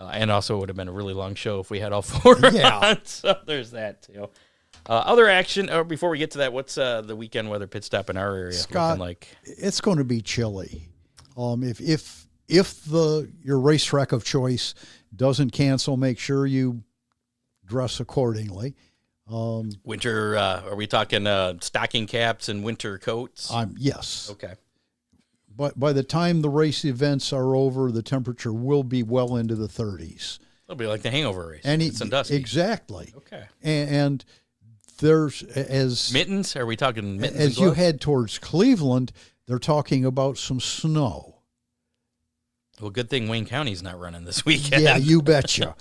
and also it would have been a really long show if we had all 4 on, so there's that too. Other action, before we get to that, what's the weekend weather pit stop in our area Scott, looking like? It's going to be chilly. If your racetrack of choice doesn't cancel, make sure you dress accordingly. Winter, are we talking stocking caps and winter coats? Yes. Okay. But by the time the race events are over, the temperature will be well into the 30s. It'll be like the hangover race. It's dusty. Exactly. Okay. And there's mittens. Are we talking mittens? As you head towards Cleveland, they're talking about some snow. Well, good thing Wayne County's not running this weekend. Yeah, you betcha.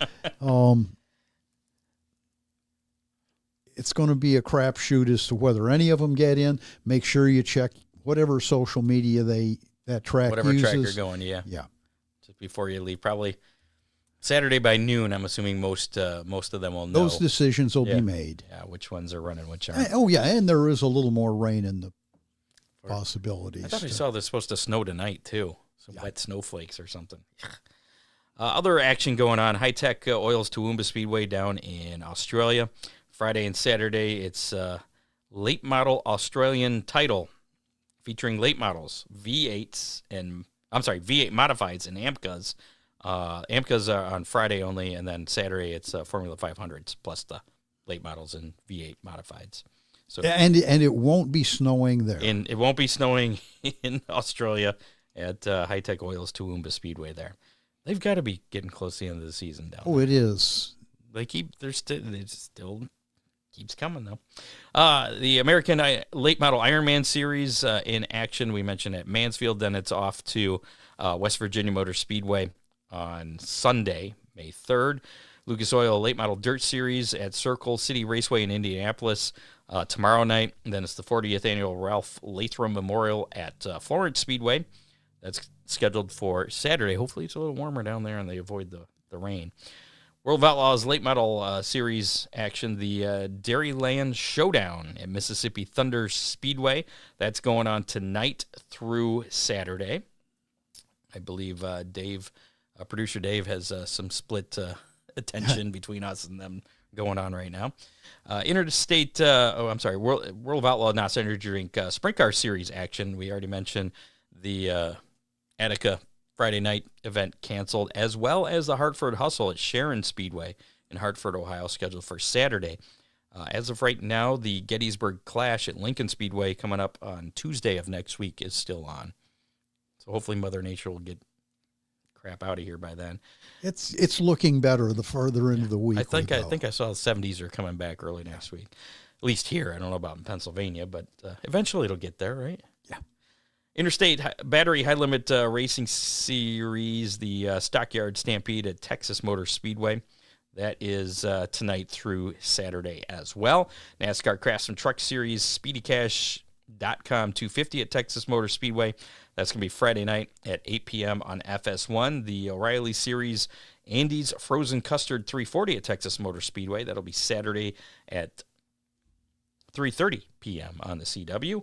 It's going to be a crapshoot as to whether any of them get in. Make sure you check whatever social media that track whatever uses. track you're going, yeah. Just before you leave, probably Saturday by noon. I'm assuming most of them will know. Those decisions will be made. Yeah, which ones are running, which aren't. Oh yeah, and there is a little more rain in the possibilities. I thought I saw there's supposed to snow tonight too. Some wet snowflakes or something. Other action going on. High Tech Oils Toowoomba Speedway down in Australia. Friday and Saturday, it's late model Australian title featuring late models, V8 modifieds and AMCAs. AMCAs are on Friday only, and then Saturday it's Formula 500s plus the late models and V8 modifieds. So and it won't be snowing there. And it won't be snowing in Australia at High Tech Oils Toowoomba Speedway there. They've got to be getting close to the end of the season down there. It is. They're still keeps coming though. The American Late Model Ironman Series in action. We mentioned at Mansfield. Then it's off to West Virginia Motor Speedway on Sunday, May 3rd, Lucas Oil Late Model Dirt Series at Circle City Raceway in Indianapolis tomorrow night. And then it's the 40th Annual Ralph Latham Memorial at Florence Speedway. That's scheduled for Saturday. Hopefully it's a little warmer down there and they avoid the rain. World of Outlaws Late Model Series action, the Dairyland Showdown at Mississippi Thunder Speedway. That's going on tonight through Saturday. I believe producer Dave has some split attention between us and them going on right now. Interstate, World of Outlaw Knott's Energy Drink Sprint Car Series action. We already mentioned the Attica Friday night event canceled, as well as the Hartford Hustle at Sharon Speedway in Hartford, Ohio, scheduled for Saturday. As of right now, the Gettysburg Clash at Lincoln Speedway coming up on Tuesday of next week is still on. So hopefully Mother Nature will get crap out of here by then. It's looking better the further into the week. I think I saw the 70s are coming back early next week. At least here. I don't know about in Pennsylvania, but eventually it'll get there, right? Yeah. Interstate Battery High Limit Racing Series, the Stockyard Stampede at Texas Motor Speedway. That is tonight through Saturday as well. NASCAR Craftsman Truck Series, SpeedyCash.com 250 at Texas Motor Speedway. That's going to be Friday night at 8 p.m. on FS1. The O'Reilly Series, Andy's Frozen Custard 340 at Texas Motor Speedway. That'll be Saturday at 3:30 p.m. on the CW.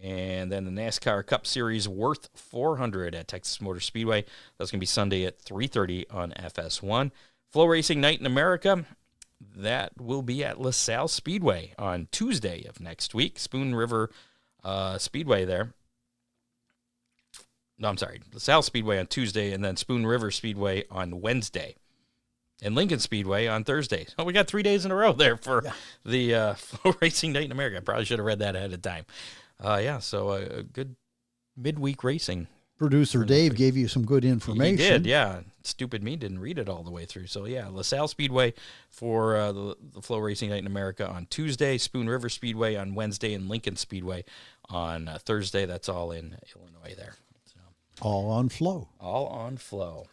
And then the NASCAR Cup Series Worth 400 at Texas Motor Speedway. That's going to be Sunday at 3:30 on FS1. Flow Racing Night in America, that will be at LaSalle Speedway on Tuesday of next week. Spoon River Speedway there. No, I'm sorry, LaSalle Speedway on Tuesday, and then Spoon River Speedway on Wednesday. And Lincoln Speedway on Thursday. So we got 3 days in a row there for the Flow Racing Night in America. I probably should have read that ahead of time. So a good midweek racing. Producer Dave gave you some good information. He did, yeah. Stupid me didn't read it all the way through. So, yeah, LaSalle Speedway for the Flow Racing Night in America on Tuesday, Spoon River Speedway on Wednesday, and Lincoln Speedway on Thursday. That's all in Illinois there. So, all on Flow. All on Flow.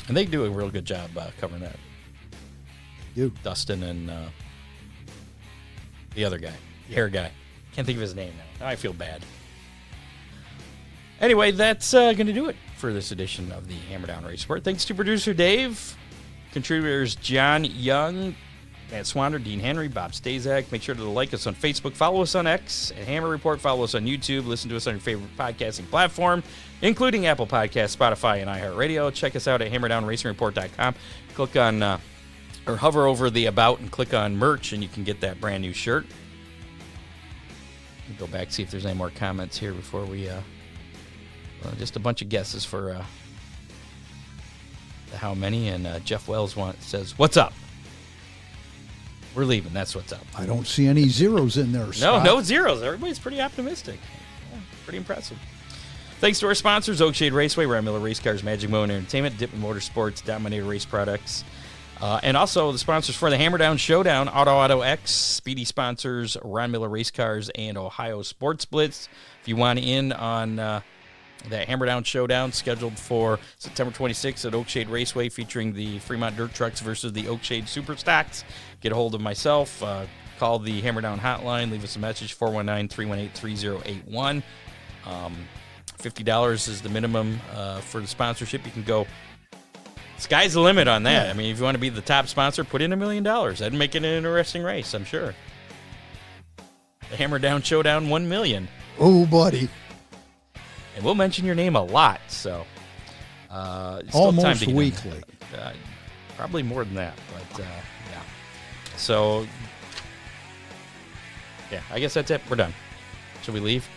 And they do a real good job covering that. They do. Dustin and the other guy, the hair guy. Can't think of his name now. I feel bad. Anyway, that's going to do it for this edition of the Hammer Down Race Report. Thanks to producer Dave, contributors John Young, Matt Swander, Dean Henry, Bob Stazak. Make sure to like us on Facebook, follow us on X at Hammer Report, follow us on YouTube, listen to us on your favorite podcasting platform, including Apple Podcasts, Spotify, and iHeartRadio. Check us out at HammerdownRacingReport.com. Click on or hover over the About and click on Merch, and you can get that brand new shirt. Go back, see if there's any more comments here before we... just a bunch of guesses for the how many, and Jeff Wells says, "What's up? We're leaving. That's what's up." I don't see any zeros in there, Scott. No zeros. Everybody's pretty optimistic. Yeah, pretty impressive. Thanks to our sponsors, Oakshade Raceway, Ryan Miller Race Cars, Magic Moon Entertainment, Dippin' Motorsports, Dominator Race Products, and also the sponsors for the Hammer Down Showdown, Auto X, Speedy sponsors, Ron Miller Race Cars, and Ohio Sports Blitz. If you want in on that Hammer Down Showdown scheduled for September 26th at Oakshade Raceway, featuring the Fremont Dirt Trucks versus the Oakshade Super Stocks, get a hold of myself. Call the Hammer Down hotline. Leave us a message, 419-318-3081. $50 is the minimum for the sponsorship. You can go. Sky's the limit on that. Yeah. I mean, if you want to be the top sponsor, put in $1 million. That'd make it an interesting race, I'm sure. The Hammer Down Showdown, $1 million. Oh, buddy. And we'll mention your name a lot, so still almost time to get weekly. Probably more than that, but yeah. So, yeah, I guess that's it. We're done. Should we leave?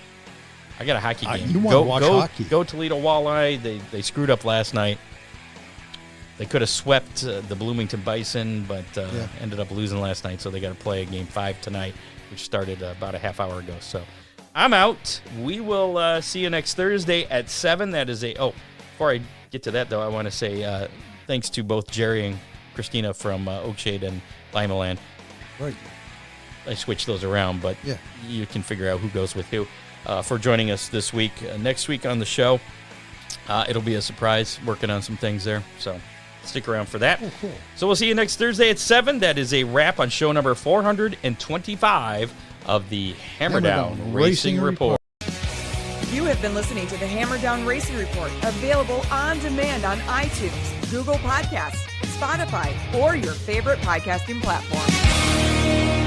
I got a hockey game. You want to watch hockey? Go Toledo Walleye. They screwed up last night. They could have swept the Bloomington Bison, but ended up losing last night, so they got to play Game 5 tonight, which started about a half hour ago. So I'm out. We will see you next Thursday at 7. That is before I get to that, though, I want to say thanks to both Gerry and Christina from Oakshade and Limaland. Right. I switched those around, but you can figure out who goes with who for joining us this week. Next week on the show, it'll be a surprise, working on some things there. So Stick around for that. Oh, cool. So we'll see you next Thursday at 7. That is a wrap on show number 425 of the Hammer Down Racing Report. You have been listening to the Hammer Down Racing Report, available on demand on iTunes, Google Podcasts, Spotify, or your favorite podcasting platform.